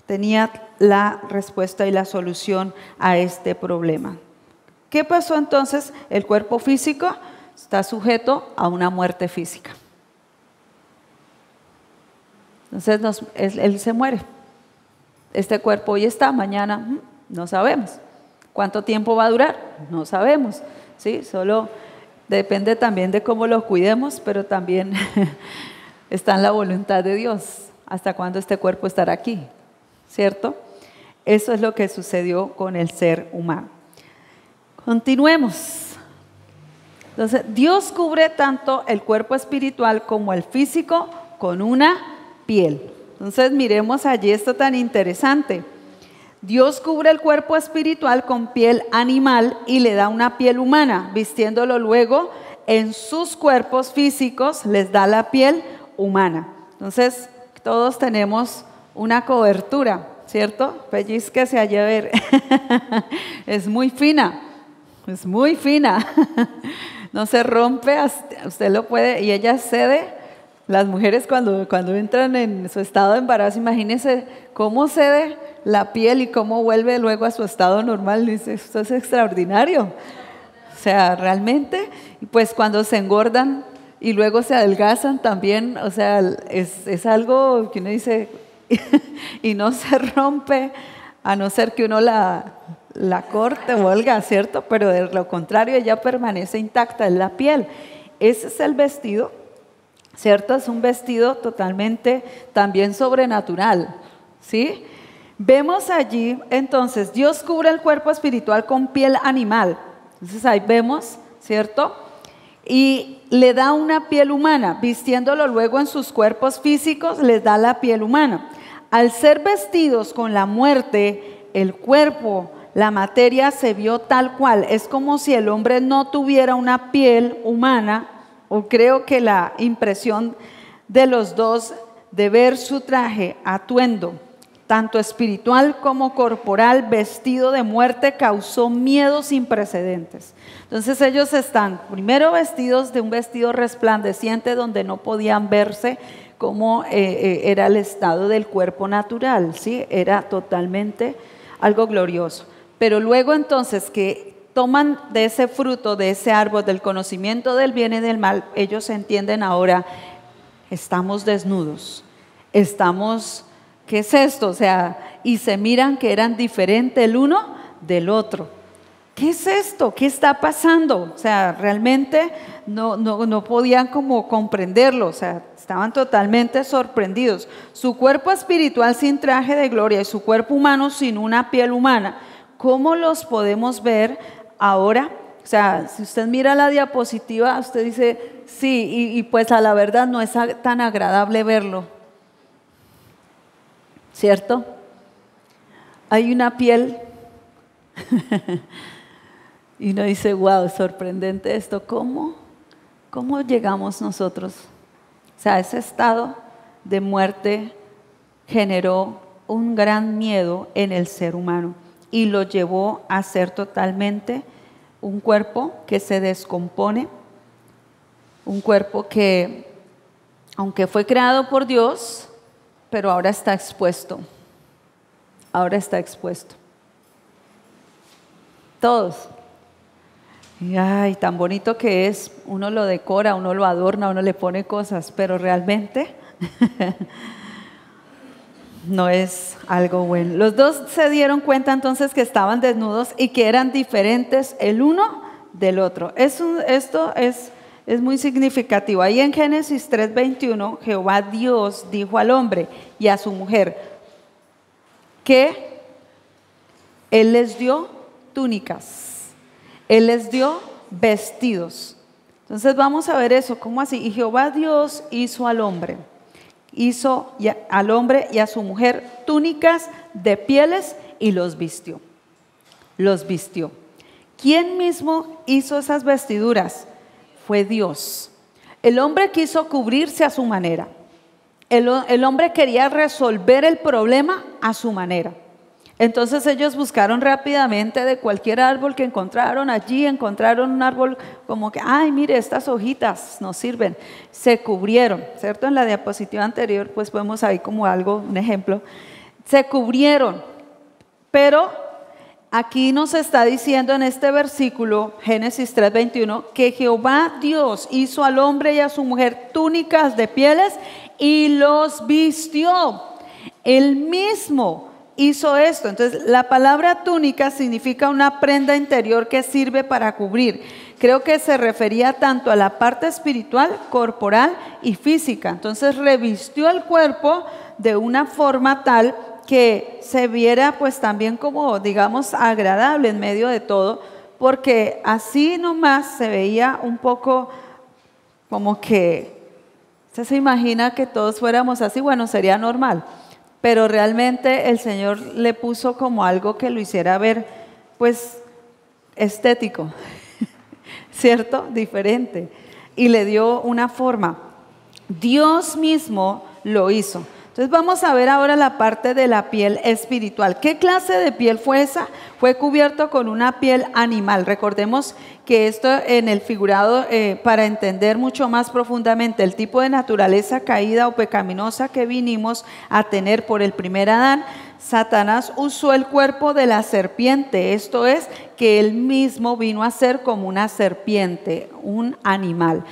tenía la respuesta y la solución a este problema. ¿Qué pasó entonces? El cuerpo físico está sujeto a una muerte física. Entonces él se muere. Este cuerpo hoy está, mañana no sabemos. ¿Cuánto tiempo va a durar? No sabemos. ¿Sí? Solo depende también de cómo lo cuidemos, pero también está en la voluntad de Dios hasta cuándo este cuerpo estará aquí, ¿cierto? Eso es lo que sucedió con el ser humano. Continuemos. Entonces, Dios cubre tanto el cuerpo espiritual como el físico con una piel. Entonces, miremos allí esto tan interesante. Dios cubre el cuerpo espiritual con piel animal y le da una piel humana, vistiéndolo luego en sus cuerpos físicos, les da la piel humana. Entonces, todos tenemos una cobertura, ¿cierto? Pellizquese allá a ver. Es muy fina, es muy fina. No se rompe, usted lo puede, y ella cede. Las mujeres cuando entran en su estado de embarazo, imagínense cómo cede la piel y cómo vuelve luego a su estado normal. Dice, esto es extraordinario. O sea, realmente, pues cuando se engordan y luego se adelgazan también, o sea, es algo que uno dice, y no se rompe, a no ser que uno la corte o algo, ¿cierto? Pero de lo contrario, ella permanece intacta, es la piel. Ese es el vestido, ¿cierto? Es un vestido totalmente también sobrenatural, ¿sí? Vemos allí, entonces, Dios cubre el cuerpo espiritual con piel animal. Entonces ahí vemos, ¿cierto? Y le da una piel humana, vistiéndolo luego en sus cuerpos físicos, les da la piel humana. Al ser vestidos con la muerte, el cuerpo, la materia se vio tal cual. Es como si el hombre no tuviera una piel humana, o creo que la impresión de los dos de ver su traje, atuendo, tanto espiritual como corporal, vestido de muerte, causó miedo sin precedentes. Entonces ellos están primero vestidos de un vestido resplandeciente donde no podían verse como era el estado del cuerpo natural, ¿sí? Era totalmente algo glorioso. Pero luego entonces que toman de ese fruto, de ese árbol del conocimiento del bien y del mal, ellos entienden ahora, estamos desnudos, ¿qué es esto? O sea, y se miran que eran diferentes el uno del otro. ¿Qué es esto? ¿Qué está pasando? O sea, realmente no podían como comprenderlo, o sea, estaban totalmente sorprendidos. Su cuerpo espiritual sin traje de gloria y su cuerpo humano sin una piel humana. ¿Cómo los podemos ver ahora? O sea, si usted mira la diapositiva, usted dice, sí, y pues a la verdad no es tan agradable verlo, ¿cierto? Hay una piel y uno dice, wow, sorprendente esto. ¿Cómo llegamos nosotros? O sea, ese estado de muerte generó un gran miedo en el ser humano y lo llevó a ser totalmente un cuerpo que se descompone, un cuerpo que, aunque fue creado por Dios, pero ahora está expuesto. Ahora está expuesto. Todos. Y ay, tan bonito que es, uno lo decora, uno lo adorna, uno le pone cosas, pero realmente no es algo bueno. Los dos se dieron cuenta entonces que estaban desnudos y que eran diferentes el uno del otro. Esto es muy significativo. Ahí en Génesis 3:21, Jehová Dios dijo al hombre y a su mujer que Él les dio túnicas, Él les dio vestidos. Entonces vamos a ver eso, ¿cómo así? Y Jehová Dios hizo al hombre y a su mujer túnicas de pieles y los vistió. Los vistió. ¿Quién mismo hizo esas vestiduras? Fue Dios. El hombre quiso cubrirse a su manera. El hombre quería resolver el problema a su manera. Entonces ellos buscaron rápidamente de cualquier árbol que encontraron allí, encontraron un árbol como que, ay, mire, estas hojitas nos sirven. Se cubrieron, ¿cierto? En la diapositiva anterior, pues vemos ahí como algo, un ejemplo. Se cubrieron, pero aquí nos está diciendo en este versículo, Génesis 3:21, que Jehová Dios hizo al hombre y a su mujer túnicas de pieles y los vistió. Él mismo hizo esto. Entonces la palabra túnica significa una prenda interior que sirve para cubrir. Creo que se refería tanto a la parte espiritual, corporal y física. Entonces revistió el cuerpo de una forma tal que se viera pues también como, digamos, agradable en medio de todo, porque así nomás se veía un poco como que usted se imagina que todos fuéramos así, bueno, sería normal. Pero realmente el Señor le puso como algo que lo hiciera ver, pues, estético, ¿cierto? Diferente. Y le dio una forma. Dios mismo lo hizo. Entonces vamos a ver ahora la parte de la piel espiritual. ¿Qué clase de piel fue esa? Fue cubierto con una piel animal. Recordemos que esto en el figurado, para entender mucho más profundamente el tipo de naturaleza caída o pecaminosa que vinimos a tener por el primer Adán, Satanás usó el cuerpo de la serpiente. Esto es, que él mismo vino a ser como una serpiente, un animal.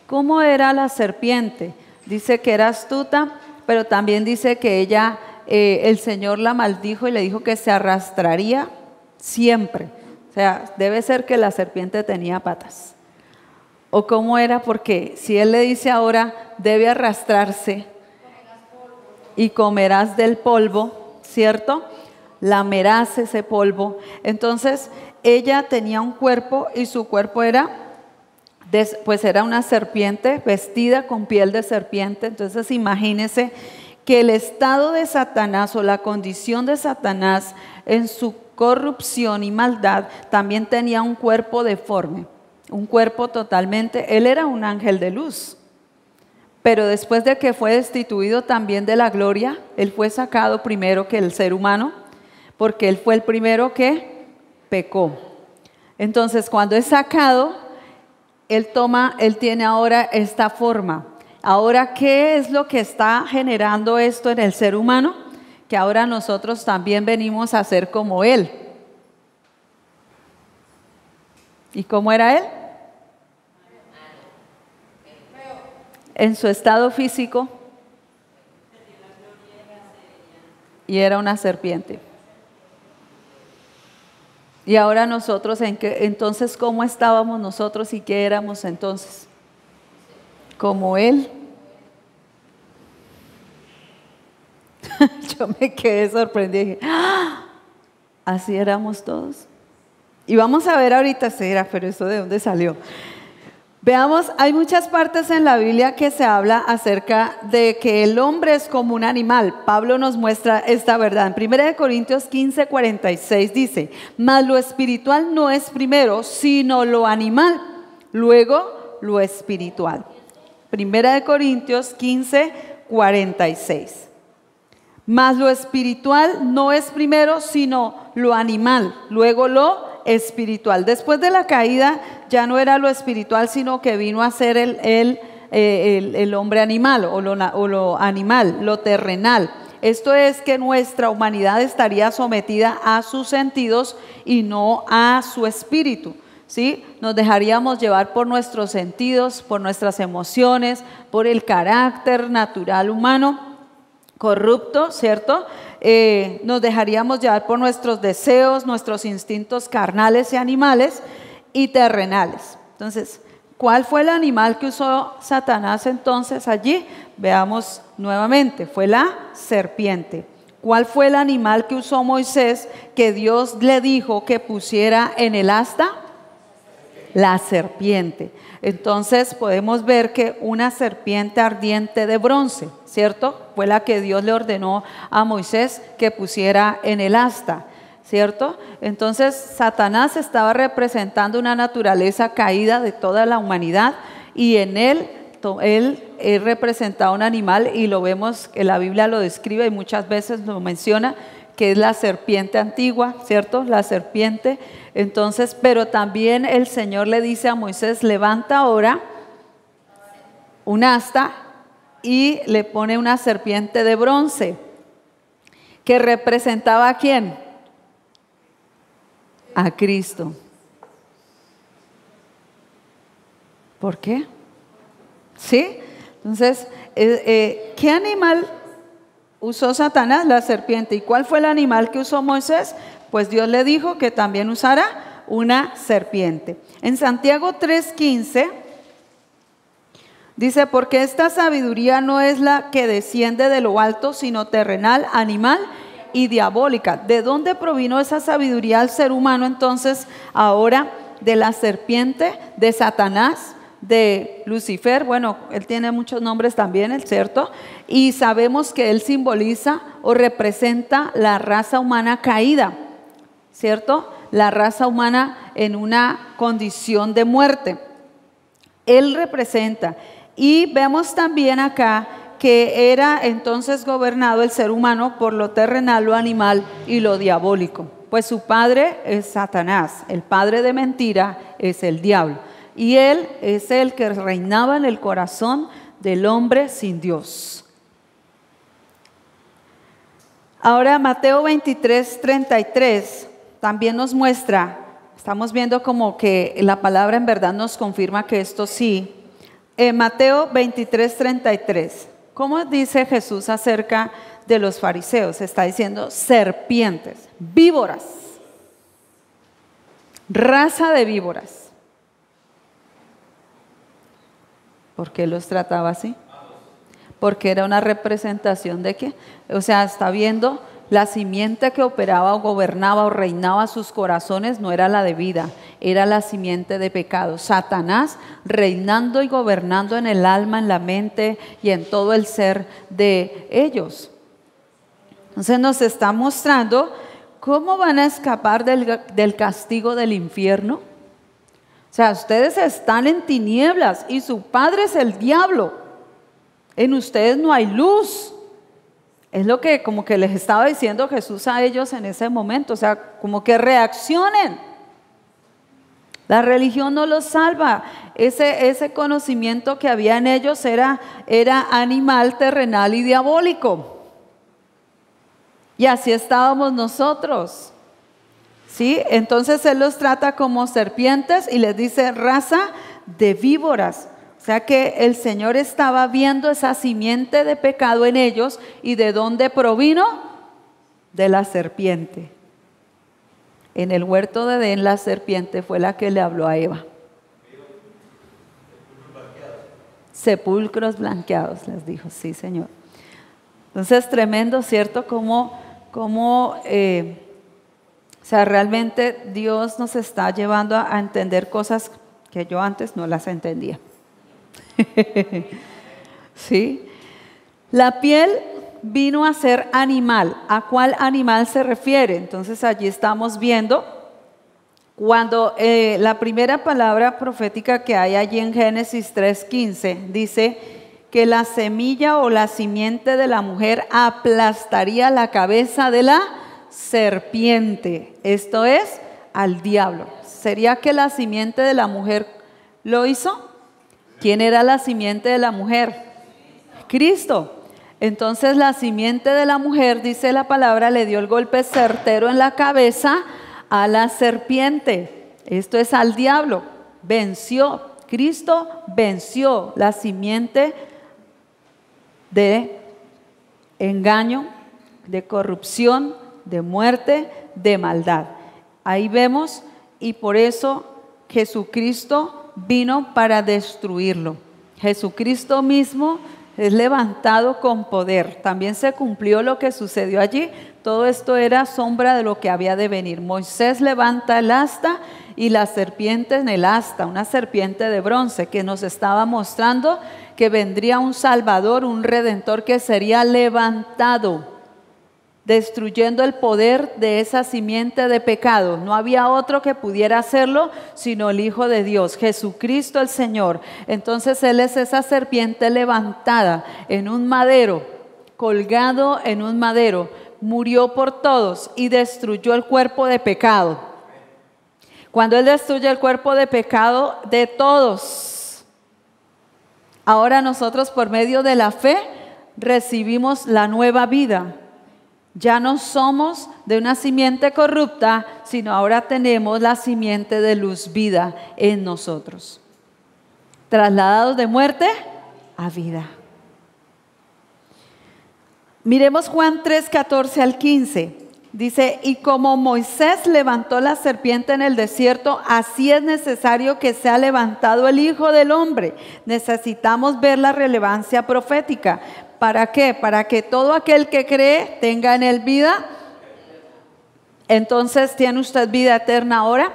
¿Cómo era la serpiente? Dice que era astuta, pero también dice que ella, el Señor la maldijo y le dijo que se arrastraría siempre. O sea, debe ser que la serpiente tenía patas. ¿O cómo era? Porque si Él le dice ahora, debe arrastrarse y comerás del polvo, ¿cierto? Lamerás ese polvo. Entonces, ella tenía un cuerpo y su cuerpo era, pues era una serpiente vestida con piel de serpiente. Entonces imagínense que el estado de Satanás o la condición de Satanás en su corrupción y maldad también tenía un cuerpo deforme, un cuerpo totalmente, él era un ángel de luz, pero después de que fue destituido también de la gloria, él fue sacado primero que el ser humano, porque él fue el primero que pecó. Entonces cuando es sacado, él tiene ahora esta forma. Ahora, ¿qué es lo que está generando esto en el ser humano? Que ahora nosotros también venimos a ser como él. ¿Y cómo era él? En su estado físico, y era una serpiente. Y ahora nosotros, entonces, ¿cómo estábamos nosotros y qué éramos entonces? Como él. Yo me quedé sorprendida y dije, ¡ah! Así éramos todos. Y vamos a ver ahorita, pero ¿eso de dónde salió? Veamos, hay muchas partes en la Biblia que se habla acerca de que el hombre es como un animal. Pablo nos muestra esta verdad. En 1 Corintios 15:46 dice, mas lo espiritual no es primero, sino lo animal, luego lo espiritual. 1 Corintios 15:46. Mas lo espiritual no es primero, sino lo animal, luego lo espiritual. Después de la caída ya no era lo espiritual, sino que vino a ser el hombre animal o lo animal, lo terrenal. Esto es que nuestra humanidad estaría sometida a sus sentidos y no a su espíritu, ¿sí? Nos dejaríamos llevar por nuestros sentidos, por nuestras emociones, por el carácter natural humano corrupto, ¿cierto? Nos dejaríamos llevar por nuestros deseos, nuestros instintos carnales y animales y terrenales. Entonces, ¿cuál fue el animal que usó Satanás entonces allí? Veamos nuevamente, fue la serpiente. ¿Cuál fue el animal que usó Moisés que Dios le dijo que pusiera en el asta? La serpiente. Entonces podemos ver que una serpiente ardiente de bronce, ¿cierto? Fue la que Dios le ordenó a Moisés que pusiera en el asta, ¿cierto? Entonces Satanás estaba representando una naturaleza caída de toda la humanidad y en él representaba un animal y lo vemos, que la Biblia lo describe y muchas veces lo menciona, que es la serpiente antigua, ¿cierto? La serpiente. Entonces, pero también el Señor le dice a Moisés, levanta ahora un asta y le pone una serpiente de bronce, que representaba ¿a quién? A Cristo. ¿Por qué? ¿Sí? Entonces, ¿qué animal usó Satanás? La serpiente. ¿Y cuál fue el animal que usó Moisés? Pues Dios le dijo que también usara una serpiente. En Santiago 3:15 dice, porque esta sabiduría no es la que desciende de lo alto, sino terrenal, animal y diabólica. ¿De dónde provino esa sabiduría al ser humano entonces ahora? De la serpiente, de Satanás, de Lucifer. Bueno, él tiene muchos nombres también, ¿cierto? Y sabemos que él simboliza o representa la raza humana caída, ¿cierto? La raza humana en una condición de muerte. Él representa. Y vemos también acá que era entonces gobernado el ser humano por lo terrenal, lo animal y lo diabólico. Pues su padre es Satanás, el padre de mentira es el diablo. Y él es el que reinaba en el corazón del hombre sin Dios. Ahora Mateo 23:33 también nos muestra, estamos viendo como que la palabra en verdad nos confirma que esto sí. Mateo 23:33, ¿cómo dice Jesús acerca de los fariseos? Está diciendo serpientes, víboras, raza de víboras. ¿Por qué los trataba así? Porque era una representación de qué. O sea, está viendo la simiente que operaba o gobernaba o reinaba sus corazones, no era la de vida, era la simiente de pecado. Satanás reinando y gobernando en el alma, en la mente y en todo el ser de ellos. Entonces nos está mostrando cómo van a escapar del castigo del infierno. O sea, ustedes están en tinieblas y su padre es el diablo. En ustedes no hay luz. Es lo que como que les estaba diciendo Jesús a ellos en ese momento. O sea, como que reaccionen. La religión no los salva. Ese conocimiento que había en ellos era animal, terrenal y diabólico. Y así estábamos nosotros. ¿Sí? Entonces Él los trata como serpientes y les dice raza de víboras. O sea que el Señor estaba viendo esa simiente de pecado en ellos. ¿Y de dónde provino? De la serpiente. En el huerto de Edén la serpiente fue la que le habló a Eva. Sepulcros blanqueados, les dijo, sí Señor. Entonces tremendo, ¿cierto? O sea, realmente Dios nos está llevando a entender cosas que yo antes no las entendía. ¿Sí? La piel vino a ser animal. ¿A cuál animal se refiere? Entonces allí estamos viendo cuando la primera palabra profética que hay allí en Génesis 3:15 dice que la semilla o la simiente de la mujer aplastaría la cabeza de la serpiente, esto es, al diablo. ¿Sería que la simiente de la mujer lo hizo? ¿Quién era la simiente de la mujer? Cristo. Entonces la simiente de la mujer, dice la palabra, le dio el golpe certero en la cabeza a la serpiente. Esto es al diablo. Venció. Cristo venció la simiente de engaño, de corrupción, de muerte, de maldad. Ahí vemos, y por eso Jesucristo vino para destruirlo. Jesucristo mismo es levantado con poder. También se cumplió lo que sucedió allí. Todo esto era sombra de lo que había de venir. Moisés levanta el asta y la serpiente en el asta, una serpiente de bronce que nos estaba mostrando que vendría un Salvador, un Redentor que sería levantado, destruyendo el poder de esa simiente de pecado. No había otro que pudiera hacerlo sino el Hijo de Dios, Jesucristo el Señor. Entonces Él es esa serpiente levantada en un madero, colgado en un madero, murió por todos y destruyó el cuerpo de pecado. Cuando Él destruye el cuerpo de pecado de todos, ahora nosotros por medio de la fe recibimos la nueva vida. Ya no somos de una simiente corrupta, sino ahora tenemos la simiente de luz, vida en nosotros. Trasladados de muerte a vida. Miremos Juan 3, 14 al 15. Dice, y como Moisés levantó la serpiente en el desierto, así es necesario que sea levantado el Hijo del Hombre. Necesitamos ver la relevancia profética. ¿Para qué? Para que todo aquel que cree tenga en él vida. Entonces, ¿tiene usted vida eterna ahora?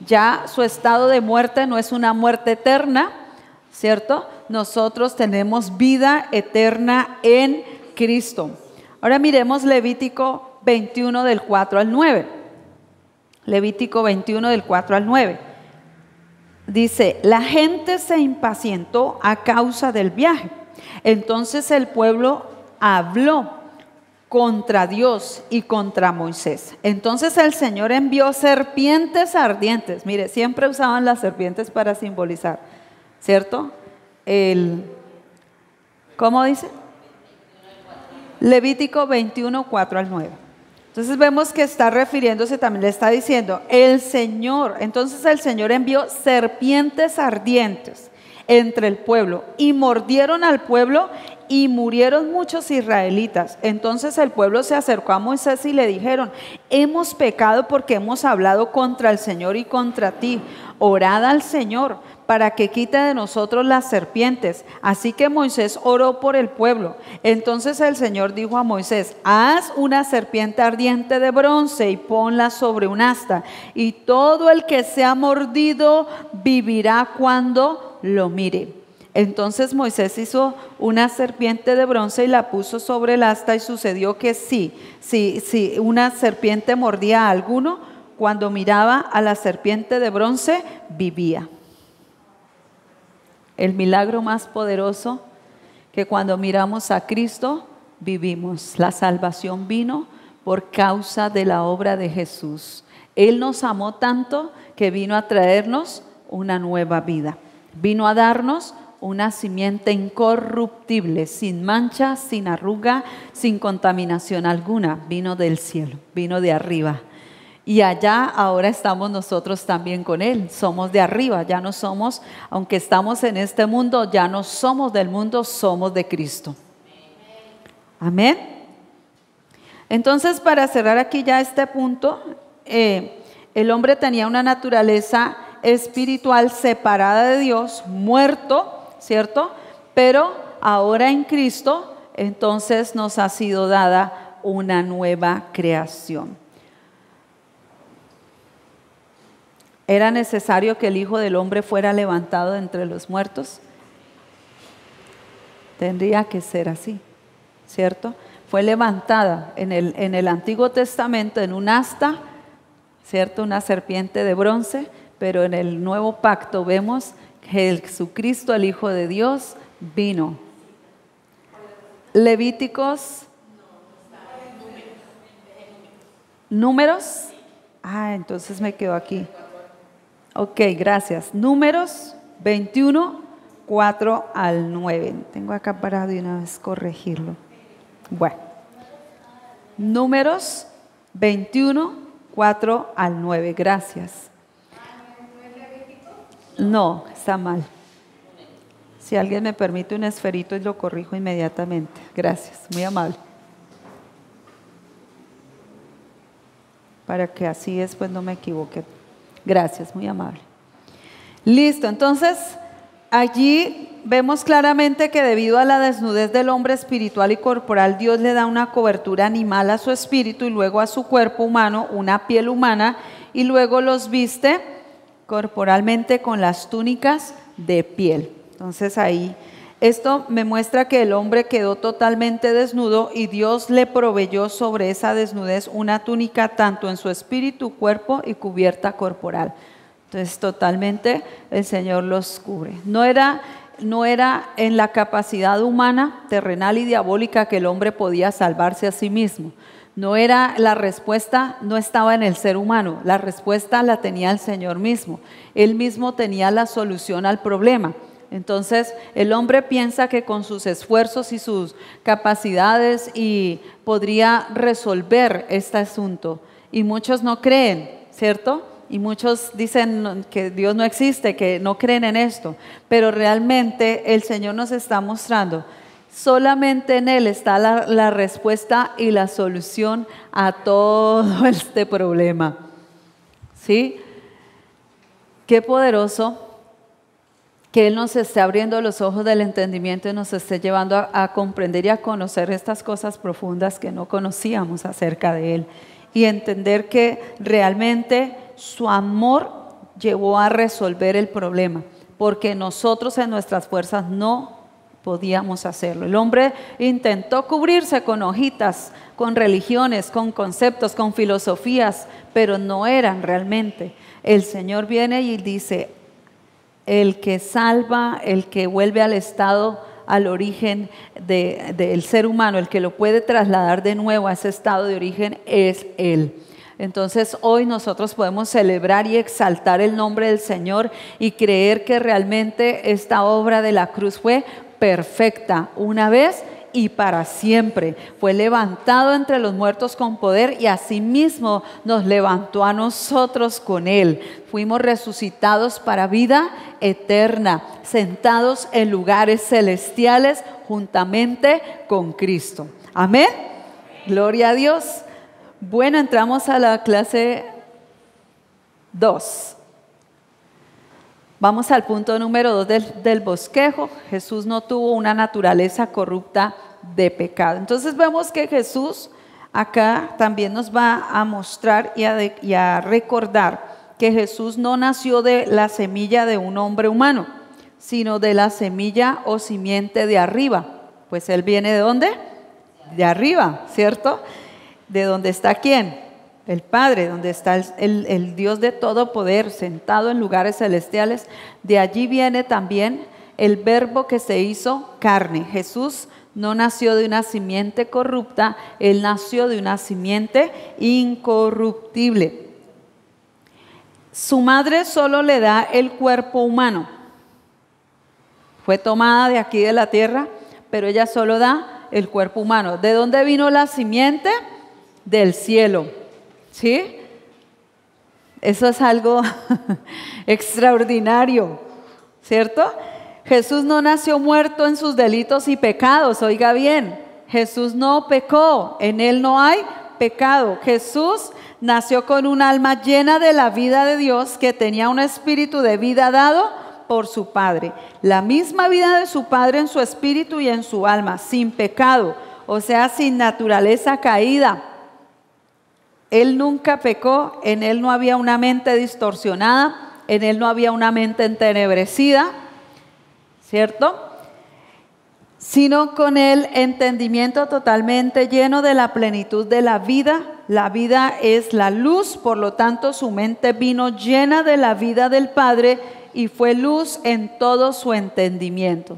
Ya su estado de muerte no es una muerte eterna, ¿cierto? Nosotros tenemos vida eterna en Cristo. Ahora miremos Levítico 21 del 4 al 9. Levítico 21 del 4 al 9. Dice, la gente se impacientó a causa del viaje. Entonces el pueblo habló contra Dios y contra Moisés. Entonces el Señor envió serpientes ardientes. Mire, siempre usaban las serpientes para simbolizar, ¿cierto? ¿Cómo dice? Levítico 21, 4 al 9. Entonces vemos que está refiriéndose, también le está diciendo, entonces el Señor envió serpientes ardientes entre el pueblo y mordieron al pueblo y murieron muchos israelitas. Entonces el pueblo se acercó a Moisés y le dijeron, hemos pecado porque hemos hablado contra el Señor y contra ti. Orad al Señor para que quite de nosotros las serpientes. Así que Moisés oró por el pueblo. Entonces el Señor dijo a Moisés, haz una serpiente ardiente de bronce y ponla sobre un asta, y todo el que sea mordido vivirá cuando lo mire. Entonces Moisés hizo una serpiente de bronce y la puso sobre el asta, y sucedió que si una serpiente mordía a alguno, cuando miraba a la serpiente de bronce, vivía. El milagro más poderoso, que cuando miramos a Cristo, vivimos. La salvación vino por causa de la obra de Jesús. Él nos amó tanto que vino a traernos una nueva vida. Vino a darnos una simiente incorruptible, sin mancha, sin arruga, sin contaminación alguna. Vino del cielo, vino de arriba. Y allá ahora estamos nosotros también con Él. Somos de arriba, ya no somos, aunque estamos en este mundo, ya no somos del mundo, somos de Cristo. Amén. Entonces, para cerrar aquí ya este punto, el hombre tenía una naturaleza espiritual separada de Dios, muerto, ¿cierto? Pero ahora en Cristo, entonces nos ha sido dada una nueva creación. ¿Era necesario que el Hijo del Hombre fuera levantado de entre los muertos? Tendría que ser así, ¿cierto? Fue levantada en el Antiguo Testamento en un asta, ¿cierto? Una serpiente de bronce, pero en el Nuevo Pacto vemos que Jesucristo, el Hijo de Dios, vino. Levíticos, Números. Entonces me quedo aquí. Ok, gracias. Números 21, 4 al 9. Tengo acá para de una vez corregirlo. Bueno, Números 21, 4 al 9. Gracias. No, está mal. Si alguien me permite un esferito y lo corrijo inmediatamente. Gracias, muy amable. Para que así después no me equivoque. Gracias, muy amable. Listo, entonces allí vemos claramente que debido a la desnudez del hombre espiritual y corporal, Dios le da una cobertura animal a su espíritu y luego a su cuerpo humano una piel humana, y luego los viste corporalmente con las túnicas de piel. Entonces ahí, esto me muestra que el hombre quedó totalmente desnudo y Dios le proveyó sobre esa desnudez una túnica tanto en su espíritu, cuerpo y cubierta corporal. Entonces totalmente el Señor los cubre. No era en la capacidad humana, terrenal y diabólica que el hombre podía salvarse a sí mismo. No era la respuesta, no estaba en el ser humano, la respuesta la tenía el Señor mismo. Él mismo tenía la solución al problema. Entonces el hombre piensa que con sus esfuerzos y sus capacidades podría resolver este asunto. Y muchos no creen, ¿cierto? Y muchos dicen que Dios no existe, que no creen en esto. Pero realmente el Señor nos está mostrando, solamente en Él está la respuesta y la solución a todo este problema. ¿Sí? Qué poderoso que Él nos esté abriendo los ojos del entendimiento y nos esté llevando a comprender y a conocer estas cosas profundas que no conocíamos acerca de Él. Y entender que realmente su amor llevó a resolver el problema, porque nosotros en nuestras fuerzas no podíamos hacerlo. El hombre intentó cubrirse con hojitas, con religiones, con conceptos, con filosofías, pero no eran realmente. El Señor viene y dice, el que salva, el que vuelve al estado, al origen del ser humano, el que lo puede trasladar de nuevo a ese estado de origen es Él. Entonces hoy nosotros podemos celebrar y exaltar el nombre del Señor y creer que realmente esta obra de la cruz fue perfecta una vez y para siempre. Fue levantado entre los muertos con poder y asimismo nos levantó a nosotros con Él. Fuimos resucitados para vida eterna, sentados en lugares celestiales juntamente con Cristo. Amén. Gloria a Dios. Bueno, entramos a la clase 2. Vamos al punto número 2 del bosquejo. Jesús no tuvo una naturaleza corrupta de pecado. Entonces vemos que Jesús acá también nos va a mostrar y a recordar que Jesús no nació de la semilla de un hombre humano, sino de la semilla o simiente de arriba. Pues Él viene ¿de dónde? De arriba, ¿cierto? ¿De dónde está quién? El Padre, donde está el Dios de todo poder, sentado en lugares celestiales. De allí viene también el verbo que se hizo carne. Jesús no nació de una simiente corrupta, Él nació de una simiente incorruptible. Su madre solo le da el cuerpo humano. Fue tomada de aquí de la tierra, pero ella solo da el cuerpo humano. ¿De dónde vino la simiente? Del cielo. ¿Sí? Eso es algo extraordinario, ¿cierto? Jesús no nació muerto en sus delitos y pecados, oiga bien, Jesús no pecó, en Él no hay pecado. Jesús nació con un alma llena de la vida de Dios, que tenía un espíritu de vida dado por su Padre. La misma vida de su Padre en su espíritu y en su alma, sin pecado, o sea, sin naturaleza caída. Él nunca pecó, en Él no había una mente distorsionada, en Él no había una mente entenebrecida, ¿cierto? Sino con el entendimiento totalmente lleno de la plenitud de la vida. La vida es la luz, por lo tanto su mente vino llena de la vida del Padre y fue luz en todo su entendimiento.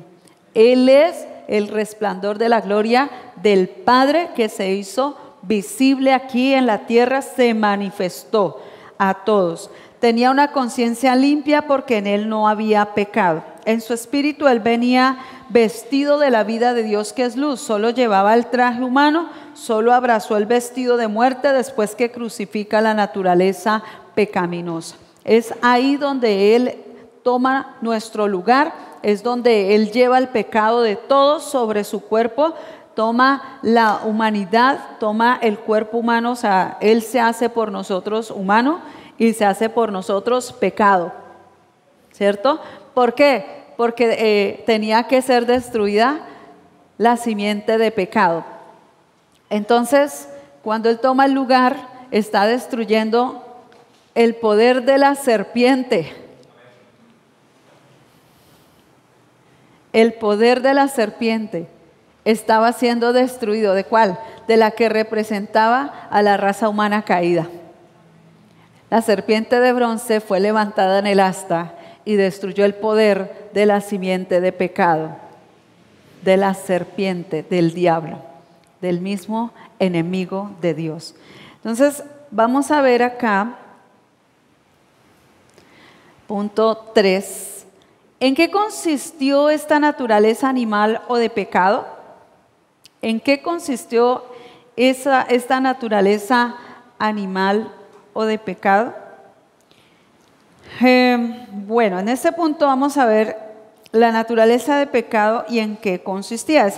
Él es el resplandor de la gloria del Padre que se hizo visible aquí en la tierra, se manifestó a todos. Tenía una conciencia limpia porque en Él no había pecado. En su espíritu Él venía vestido de la vida de Dios que es luz. Solo llevaba el traje humano, solo abrazó el vestido de muerte después que crucifica la naturaleza pecaminosa. Es ahí donde Él toma nuestro lugar, es donde Él lleva el pecado de todos sobre su cuerpo, toma la humanidad, toma el cuerpo humano, o sea, Él se hace por nosotros humano y se hace por nosotros pecado, ¿cierto? ¿Por qué? Porque tenía que ser destruida la simiente de pecado. Entonces, cuando Él toma el lugar, está destruyendo el poder de la serpiente. El poder de la serpiente estaba siendo destruido. ¿De cuál? De la que representaba a la raza humana caída. La serpiente de bronce fue levantada en el asta y destruyó el poder de la simiente de pecado, de la serpiente, del diablo, del mismo enemigo de Dios. Entonces, vamos a ver acá, punto 3. ¿En qué consistió esta naturaleza animal o de pecado? ¿En qué consistió esta naturaleza animal o de pecado? Bueno, en este punto vamos a ver la naturaleza de pecado y en qué consistía.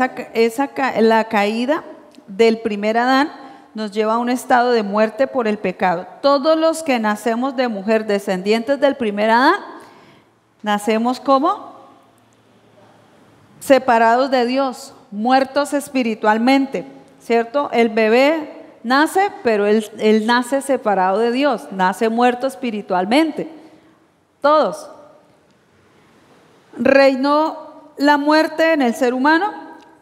La caída del primer Adán nos lleva a un estado de muerte por el pecado. Todos los que nacemos de mujer descendientes del primer Adán, nacemos como separados de Dios, muertos espiritualmente, ¿cierto? El bebé nace, pero él nace separado de Dios, nace muerto espiritualmente. Todos. Reinó la muerte en el ser humano,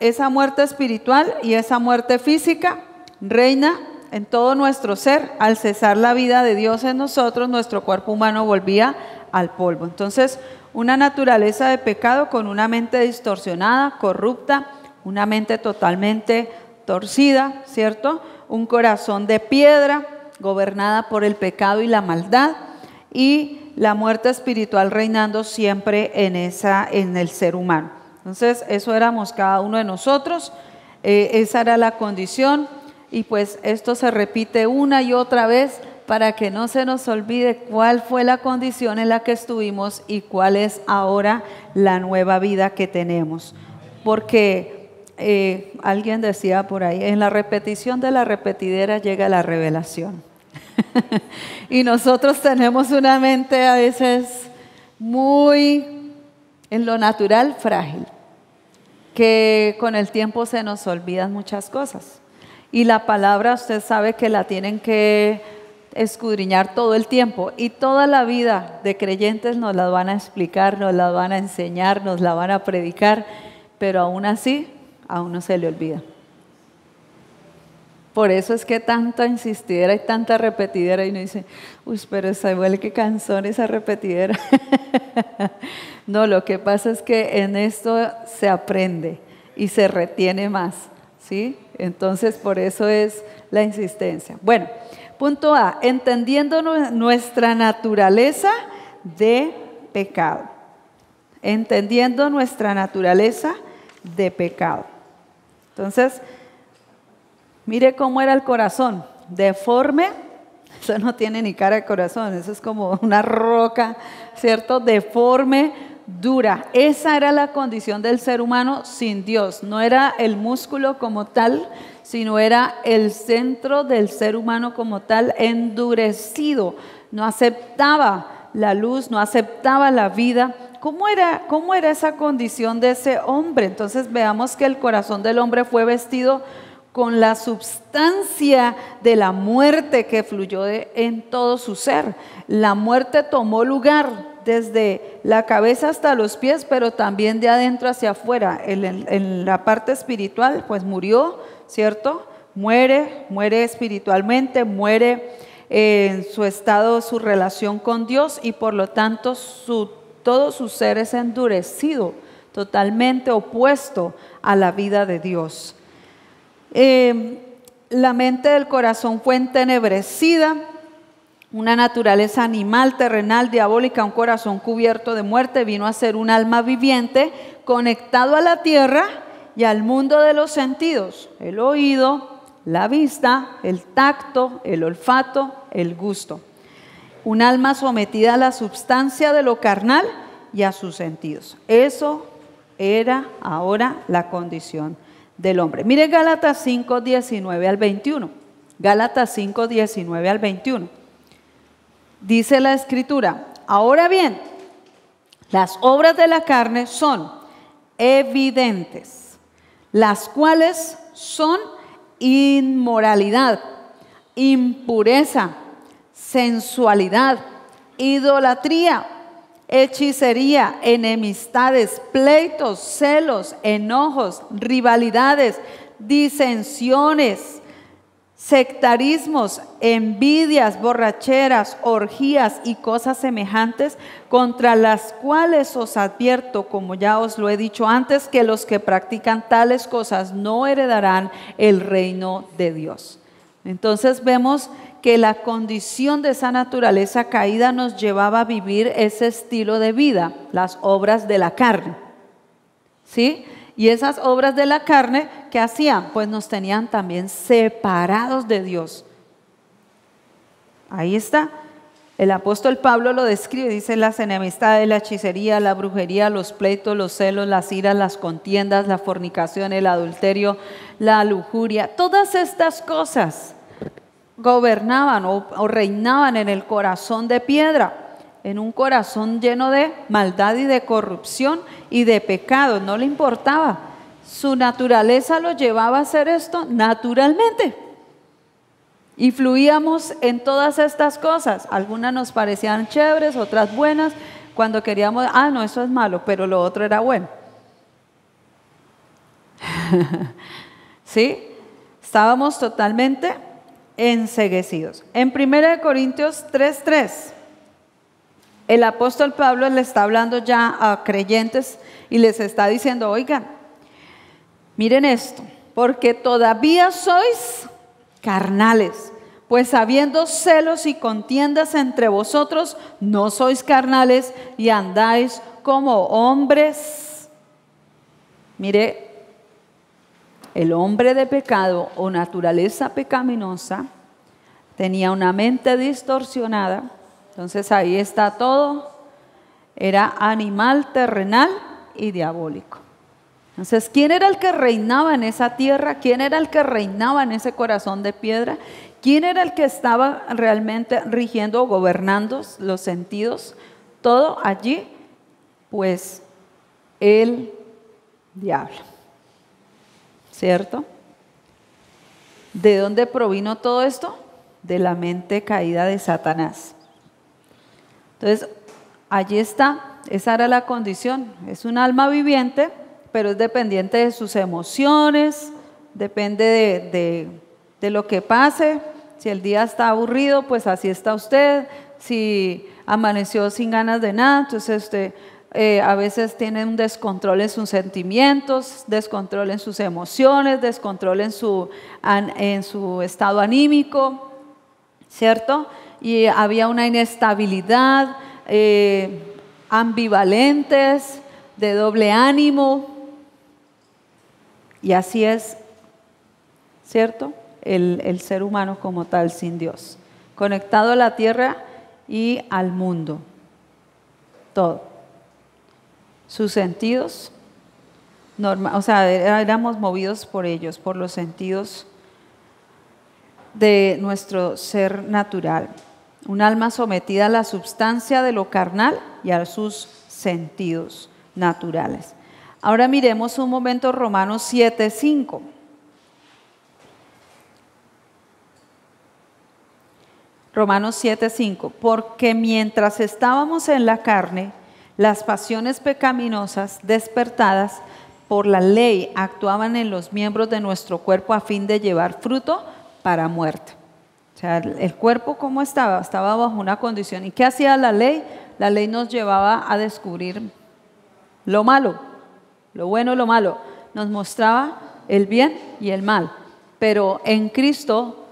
esa muerte espiritual y esa muerte física reina en todo nuestro ser. Al cesar la vida de Dios en nosotros, nuestro cuerpo humano volvía al polvo. Entonces, una naturaleza de pecado con una mente distorsionada, corrupta, una mente totalmente torcida, ¿cierto? Un corazón de piedra, gobernada por el pecado y la maldad, y la muerte espiritual reinando siempre en el ser humano. Entonces, eso éramos cada uno de nosotros, esa era la condición, y pues esto se repite una y otra vez para que no se nos olvide cuál fue la condición en la que estuvimos y cuál es ahora la nueva vida que tenemos. Porque alguien decía por ahí, en la repetición de la repetidera llega la revelación. Y nosotros tenemos una mente a veces muy, en lo natural, frágil, que con el tiempo se nos olvidan muchas cosas. Y la palabra, usted sabe que la tienen que escudriñar todo el tiempo, y toda la vida de creyentes nos la van a explicar, nos la van a enseñar, nos la van a predicar, pero aún así, a uno se le olvida. Por eso es que tanta insistidera y tanta repetidera, y uno dice, uy, pero esa huele que cansón esa repetidera. No, lo que pasa es que en esto se aprende y se retiene más, ¿sí? Entonces, por eso es la insistencia. Bueno, punto A, entendiendo nuestra naturaleza de pecado. Entendiendo nuestra naturaleza de pecado. Entonces, mire cómo era el corazón, deforme, eso no tiene ni cara de corazón, eso es como una roca, ¿cierto? Deforme, dura. Esa era la condición del ser humano sin Dios. No era el músculo como tal, sino era el centro del ser humano como tal, endurecido. No aceptaba la luz, no aceptaba la vida. ¿Cómo era esa condición de ese hombre? Entonces veamos que el corazón del hombre fue vestido con la substancia de la muerte que fluyó en todo su ser. La muerte tomó lugar desde la cabeza hasta los pies, pero también de adentro hacia afuera. En la parte espiritual, pues murió, ¿cierto? Muere espiritualmente, muere en su estado, su relación con Dios, y por lo tanto todo su ser es endurecido, totalmente opuesto a la vida de Dios. La mente del corazón fue entenebrecida, una naturaleza animal, terrenal, diabólica, un corazón cubierto de muerte, vino a ser un alma viviente, conectado a la tierra y al mundo de los sentidos, el oído, la vista, el tacto, el olfato, el gusto. Un alma sometida a la substancia de lo carnal y a sus sentidos. Eso era ahora la condición del hombre. Mire Gálatas 5, 19 al 21. Gálatas 5, 19 al 21. Dice la Escritura, ahora bien, las obras de la carne son evidentes, las cuales son inmoralidad, impureza, sensualidad, idolatría, hechicería, enemistades, pleitos, celos, enojos, rivalidades, disensiones, sectarismos, envidias, borracheras, orgías y cosas semejantes, contra las cuales os advierto, como ya os lo he dicho antes, que los que practican tales cosas no heredarán el reino de Dios. Entonces vemos que la condición de esa naturaleza caída nos llevaba a vivir ese estilo de vida, las obras de la carne, ¿sí? Y esas obras de la carne, ¿qué hacían? Pues nos tenían también separados de Dios. Ahí está. El apóstol Pablo lo describe, dice: las enemistades, la hechicería, la brujería, los pleitos, los celos, las iras, las contiendas, la fornicación, el adulterio, la lujuria. Todas estas cosas gobernaban o reinaban en el corazón de piedra, en un corazón lleno de maldad y de corrupción y de pecado. No le importaba, su naturaleza lo llevaba a hacer esto naturalmente. Y fluíamos en todas estas cosas. Algunas nos parecían chéveres, otras buenas. Cuando queríamos, no, eso es malo, pero lo otro era bueno. ¿Sí? Estábamos totalmente enceguecidos. En 1 Corintios 3:3, el apóstol Pablo le está hablando ya a creyentes y les está diciendo: oigan, miren esto, porque todavía sois carnales, pues habiendo celos y contiendas entre vosotros, no sois carnales y andáis como hombres. Mire, el hombre de pecado o naturaleza pecaminosa tenía una mente distorsionada. Entonces ahí está todo, era animal, terrenal y diabólico. Entonces, ¿quién era el que reinaba en esa tierra? ¿Quién era el que reinaba en ese corazón de piedra? ¿Quién era el que estaba realmente rigiendo o gobernando los sentidos? Todo allí, pues el diablo, ¿cierto? ¿De dónde provino todo esto? De la mente caída de Satanás. Entonces, allí está, esa era la condición. Es un alma viviente, pero es dependiente de sus emociones, depende de lo que pase. Si el día está aburrido, pues así está usted. Si amaneció sin ganas de nada, entonces usted a veces tiene un descontrol en sus sentimientos, descontrol en sus emociones, descontrol en su estado anímico, ¿cierto? Y había una inestabilidad, ambivalentes, de doble ánimo. Y así es, ¿cierto? El ser humano como tal, sin Dios, conectado a la tierra y al mundo, todo. Sus sentidos, éramos movidos por ellos, por los sentidos de nuestro ser natural. Un alma sometida a la substancia de lo carnal y a sus sentidos naturales. Ahora miremos un momento Romanos 7:5. Romanos 7:5. Porque mientras estábamos en la carne, las pasiones pecaminosas despertadas por la ley actuaban en los miembros de nuestro cuerpo a fin de llevar fruto para muerte. O sea, el cuerpo, ¿cómo estaba? Estaba bajo una condición. ¿Y qué hacía la ley? La ley nos llevaba a descubrir lo malo, lo bueno y lo malo. Nos mostraba el bien y el mal. Pero en Cristo,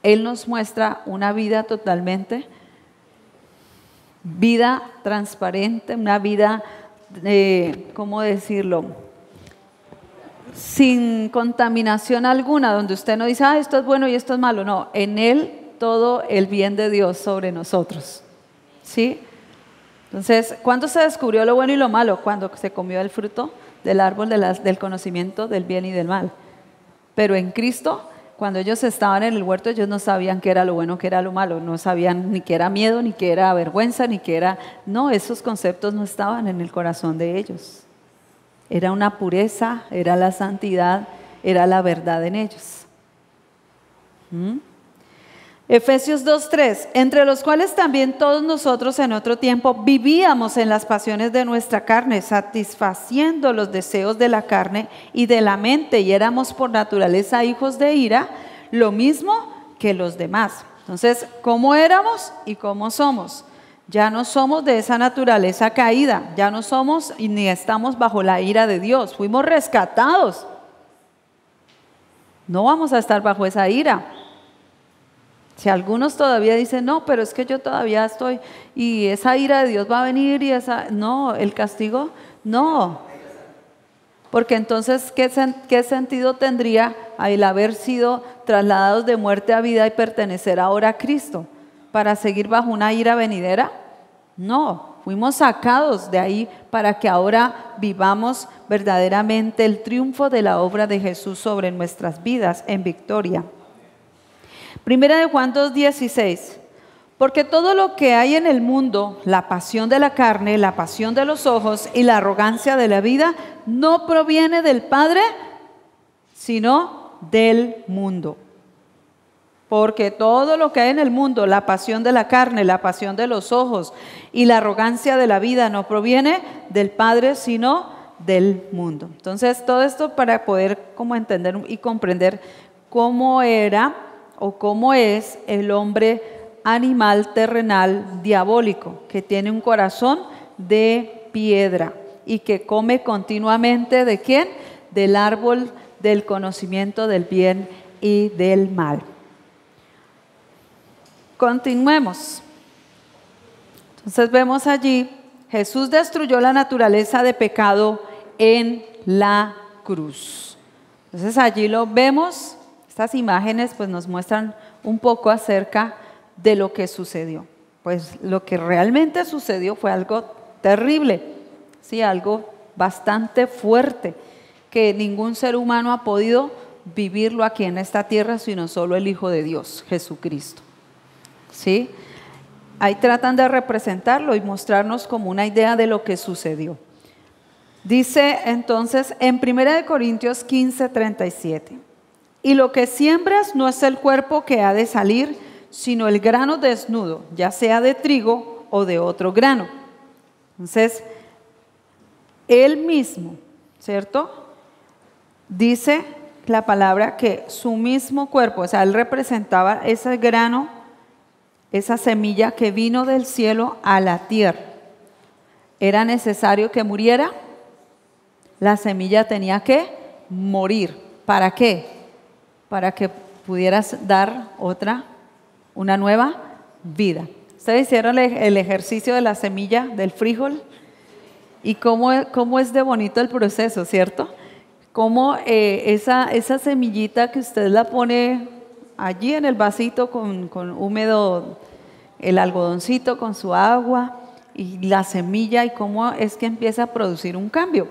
Él nos muestra una vida totalmente, vida transparente, una vida, ¿cómo decirlo?, sin contaminación alguna, donde usted no dice, esto es bueno y esto es malo. No, en Él todo el bien de Dios sobre nosotros, ¿sí? Entonces, ¿cuándo se descubrió lo bueno y lo malo? Cuando se comió el fruto del árbol del conocimiento del bien y del mal. Pero en Cristo, cuando ellos estaban en el huerto, ellos no sabían qué era lo bueno, qué era lo malo. No sabían ni qué era miedo, ni qué era vergüenza, ni qué era... No, esos conceptos no estaban en el corazón de ellos. Era una pureza, era la santidad, era la verdad en ellos. Efesios 2:3, entre los cuales también todos nosotros en otro tiempo vivíamos en las pasiones de nuestra carne, satisfaciendo los deseos de la carne y de la mente, y éramos por naturaleza hijos de ira, lo mismo que los demás. Entonces, ¿cómo éramos y cómo somos? Ya no somos de esa naturaleza caída, ya no somos y ni estamos bajo la ira de Dios, fuimos rescatados. No vamos a estar bajo esa ira. Si algunos todavía dicen, no, pero es que yo todavía estoy, y esa ira de Dios va a venir, y no, el castigo, no. Porque entonces, ¿qué sentido tendría el haber sido trasladados de muerte a vida y pertenecer ahora a Cristo? ¿Para seguir bajo una ira venidera? No, fuimos sacados de ahí para que ahora vivamos verdaderamente el triunfo de la obra de Jesús sobre nuestras vidas en victoria. Primera de Juan 2:16, porque todo lo que hay en el mundo, la pasión de la carne, la pasión de los ojos y la arrogancia de la vida, no proviene del Padre, sino del mundo. Porque todo lo que hay en el mundo, la pasión de la carne, la pasión de los ojos y la arrogancia de la vida, no proviene del Padre, sino del mundo. Entonces, todo esto para poder como entender y comprender cómo era o cómo es el hombre animal terrenal diabólico, que tiene un corazón de piedra y que come continuamente ¿de quién? Del árbol del conocimiento del bien y del mal. Continuemos. Entonces vemos allí, Jesús destruyó la naturaleza de pecado en la cruz. Entonces allí lo vemos. Estas imágenes pues nos muestran un poco acerca de lo que sucedió. Pues lo que realmente sucedió fue algo terrible, sí, algo bastante fuerte, que ningún ser humano ha podido vivirlo aquí en esta tierra, sino solo el Hijo de Dios, Jesucristo. ¿Sí? Ahí tratan de representarlo y mostrarnos como una idea de lo que sucedió. Dice entonces en 1 Corintios 15:37, y lo que siembras no es el cuerpo que ha de salir, sino el grano desnudo, ya sea de trigo o de otro grano. Entonces, él mismo, ¿cierto? Dice la palabra que su mismo cuerpo, o sea, él representaba ese grano, esa semilla que vino del cielo a la tierra. ¿Era necesario que muriera? La semilla tenía que morir. ¿Para qué? Para que pudieras dar una nueva vida. ¿Ustedes hicieron el ejercicio de la semilla del frijol? Y cómo es de bonito el proceso, ¿cierto? Cómo esa semillita que usted la pone allí en el vasito con húmedo, el algodoncito con su agua y la semilla, y cómo es que empieza a producir un cambio.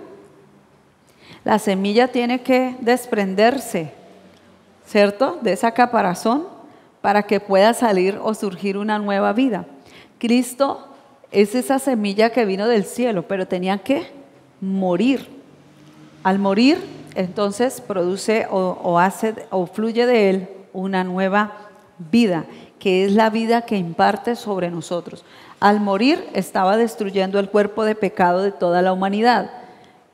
La semilla tiene que desprenderse, ¿cierto?, de esa caparazón para que pueda salir o surgir una nueva vida. Cristo es esa semilla que vino del cielo, pero tenía que morir. Al morir, entonces produce o fluye de él una nueva vida, que es la vida que imparte sobre nosotros. Al morir estaba destruyendo el cuerpo de pecado de toda la humanidad,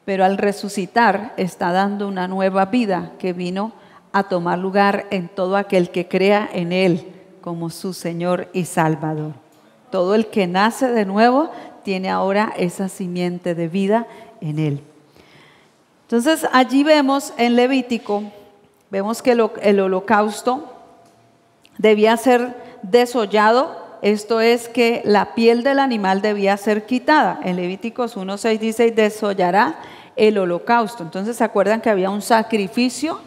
pero al resucitar está dando una nueva vida que vino a tomar lugar en todo aquel que crea en él como su Señor y Salvador. Todo el que nace de nuevo tiene ahora esa simiente de vida en él. Entonces allí vemos en Levítico, vemos que el holocausto debía ser desollado, esto es que la piel del animal debía ser quitada. En Levíticos 1:6 dice, desollará el holocausto. Entonces se acuerdan que había un sacrificio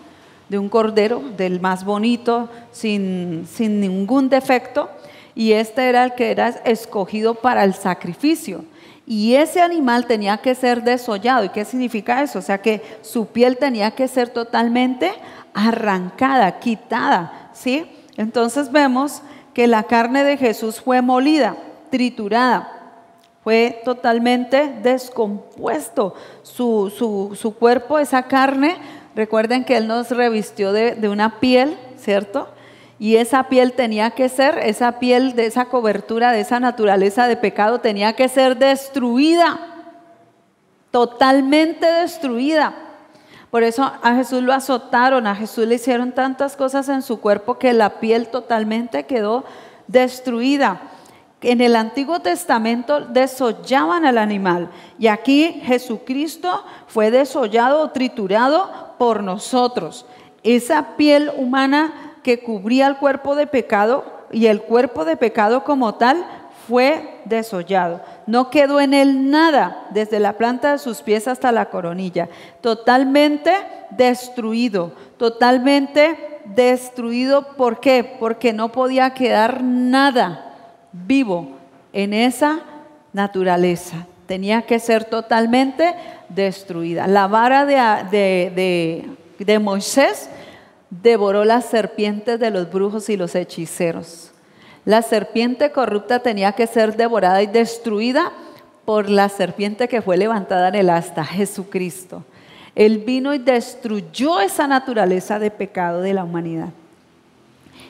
de un cordero, del más bonito, sin ningún defecto, y este era el que era escogido para el sacrificio. Y ese animal tenía que ser desollado. ¿Y qué significa eso? O sea que su piel tenía que ser totalmente arrancada, quitada, ¿sí? Entonces vemos que la carne de Jesús fue molida, triturada, fue totalmente descompuesto. Su cuerpo, esa carne, recuerden que Él nos revistió de una piel, ¿cierto? Y esa piel tenía que ser, esa piel de esa cobertura, de esa naturaleza de pecado, tenía que ser destruida, totalmente destruida. Por eso a Jesús lo azotaron, a Jesús le hicieron tantas cosas en su cuerpo que la piel totalmente quedó destruida. En el Antiguo Testamento desollaban al animal y aquí Jesucristo fue desollado o triturado por nosotros. Esa piel humana que cubría el cuerpo de pecado y el cuerpo de pecado como tal fue desollado. No quedó en él nada, desde la planta de sus pies hasta la coronilla. Totalmente destruido, totalmente destruido. ¿Por qué? Porque no podía quedar nada vivo en esa naturaleza. Tenía que ser totalmente destruida. La vara de Moisés devoró las serpientes de los brujos y los hechiceros. La serpiente corrupta tenía que ser devorada y destruida por la serpiente que fue levantada en el asta, Jesucristo. Él vino y destruyó esa naturaleza de pecado de la humanidad.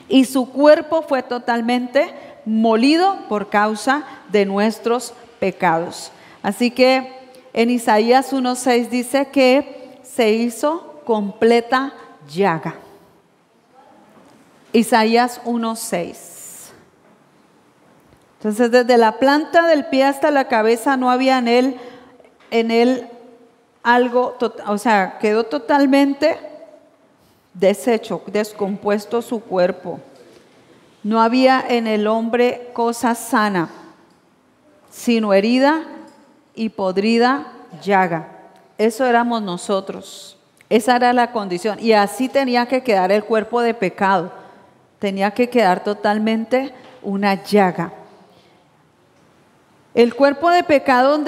Y su cuerpo fue totalmente molido por causa de nuestros pecados. Así que en Isaías 1:6 dice que se hizo completa llaga. Isaías 1:6. Entonces, desde la planta del pie hasta la cabeza no había en él algo, o sea, quedó totalmente deshecho, descompuesto su cuerpo. No había en el hombre cosa sana, sino herida y podrida llaga. Eso éramos nosotros. Esa era la condición. Y así tenía que quedar el cuerpo de pecado. Tenía que quedar totalmente una llaga. El cuerpo de pecado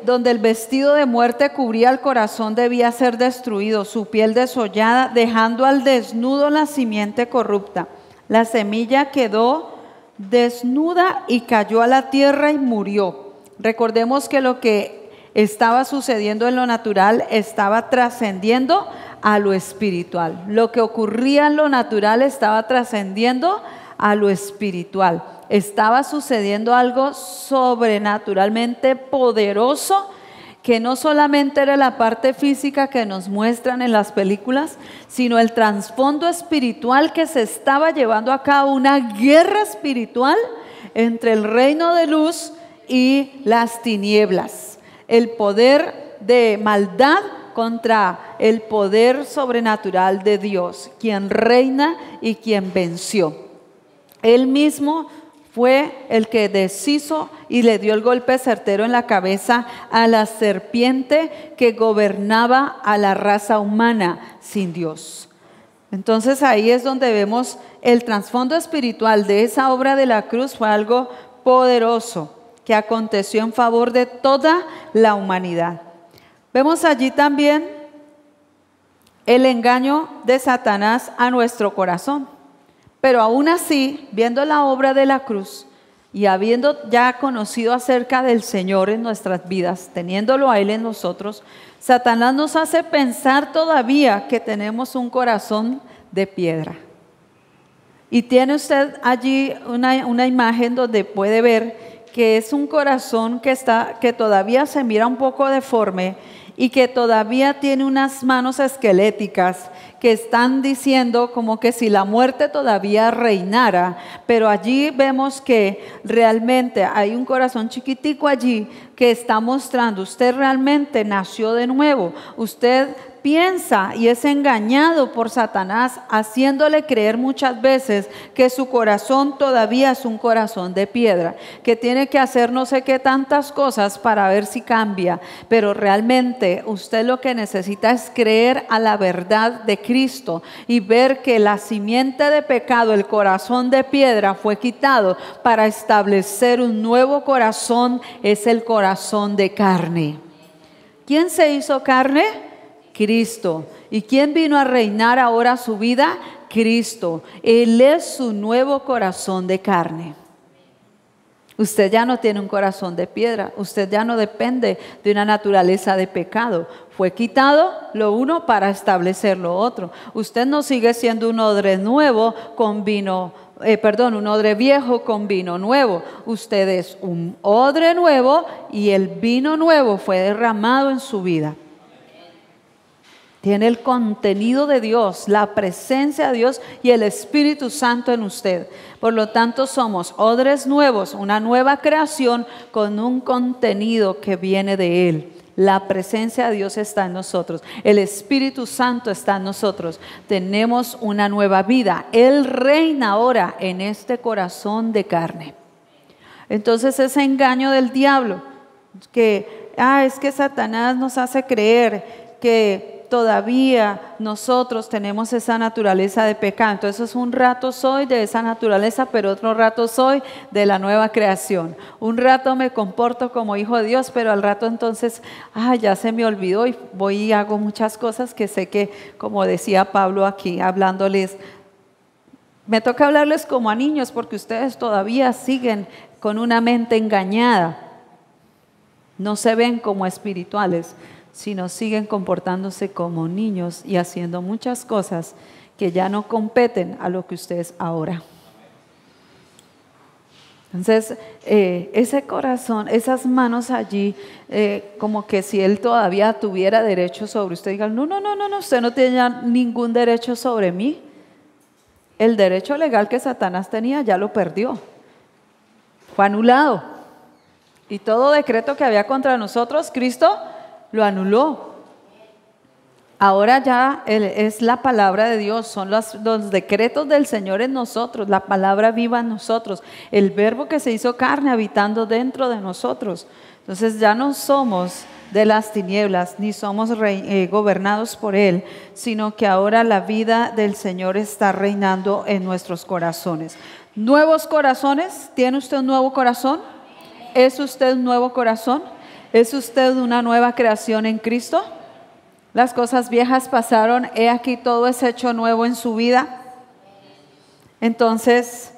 donde el vestido de muerte cubría el corazón debía ser destruido, su piel desollada, dejando al desnudo la simiente corrupta. La semilla quedó desnuda y cayó a la tierra y murió. Recordemos que lo que estaba sucediendo en lo natural estaba trascendiendo a lo espiritual. Lo que ocurría en lo natural estaba trascendiendo a lo espiritual. Estaba sucediendo algo sobrenaturalmente poderoso, que no solamente era la parte física que nos muestran en las películas, sino el trasfondo espiritual que se estaba llevando a cabo, una guerra espiritual entre el reino de luz y las tinieblas. El poder de maldad contra el poder sobrenatural de Dios, quien reina y quien venció. Él mismo fue el que deshizo y le dio el golpe certero en la cabeza a la serpiente que gobernaba a la raza humana sin Dios. Entonces ahí es donde vemos el trasfondo espiritual de esa obra de la cruz. Fue algo poderoso que aconteció en favor de toda la humanidad. Vemos allí también el engaño de Satanás a nuestro corazón. Pero aún así, viendo la obra de la cruz y habiendo ya conocido acerca del Señor en nuestras vidas, teniéndolo a Él en nosotros, Satanás nos hace pensar todavía que tenemos un corazón de piedra. Y tiene usted allí una imagen donde puede ver que es un corazón que todavía se mira un poco deforme y que todavía tiene unas manos esqueléticas que están diciendo como que si la muerte todavía reinara, pero allí vemos que realmente hay un corazón chiquitico allí que está mostrando, usted realmente nació de nuevo, usted piensa y es engañado por Satanás, haciéndole creer muchas veces que su corazón todavía es un corazón de piedra, que tiene que hacer no sé qué tantas cosas para ver si cambia, pero realmente usted lo que necesita es creer a la verdad de Cristo y ver que la simiente de pecado, el corazón de piedra, fue quitado para establecer un nuevo corazón, es el corazón de carne. ¿Quién se hizo carne? Cristo. ¿Y quién vino a reinar ahora su vida? Cristo. Él es su nuevo corazón de carne. Usted ya no tiene un corazón de piedra, usted ya no depende de una naturaleza de pecado. Fue quitado lo uno para establecer lo otro. Usted no sigue siendo un odre nuevo con vino, un odre viejo con vino nuevo. Usted es un odre nuevo y el vino nuevo fue derramado en su vida. Tiene el contenido de Dios, la presencia de Dios y el Espíritu Santo en usted. Por lo tanto, somos odres nuevos, una nueva creación con un contenido que viene de Él. La presencia de Dios está en nosotros. El Espíritu Santo está en nosotros. Tenemos una nueva vida. Él reina ahora en este corazón de carne. Entonces, ese engaño del diablo, que es que Satanás nos hace creer que todavía nosotros tenemos esa naturaleza de pecado. Entonces un rato soy de esa naturaleza, pero otro rato soy de la nueva creación. Un rato me comporto como hijo de Dios, pero al rato entonces, ya se me olvidó y voy y hago muchas cosas que sé que, como decía Pablo aquí, hablándoles, me toca hablarles como a niños porque ustedes todavía siguen con una mente engañada. No se ven como espirituales, sino siguen comportándose como niños y haciendo muchas cosas que ya no competen a lo que ustedes ahora. Entonces, ese corazón, esas manos allí, como que si él todavía tuviera derecho sobre usted, diga, no, usted no tiene ningún derecho sobre mí. El derecho legal que Satanás tenía ya lo perdió, fue anulado. Y todo decreto que había contra nosotros, Cristo lo anuló. Ahora ya es la palabra de Dios, son los decretos del Señor en nosotros, la palabra viva en nosotros, el verbo que se hizo carne habitando dentro de nosotros. Entonces ya no somos de las tinieblas, ni somos gobernados por Él, sino que ahora la vida del Señor está reinando en nuestros corazones. ¿Nuevos corazones? ¿Tiene usted un nuevo corazón? ¿Es usted un nuevo corazón? ¿Es usted una nueva creación en Cristo? Las cosas viejas pasaron, he aquí todo es hecho nuevo en su vida. Entonces,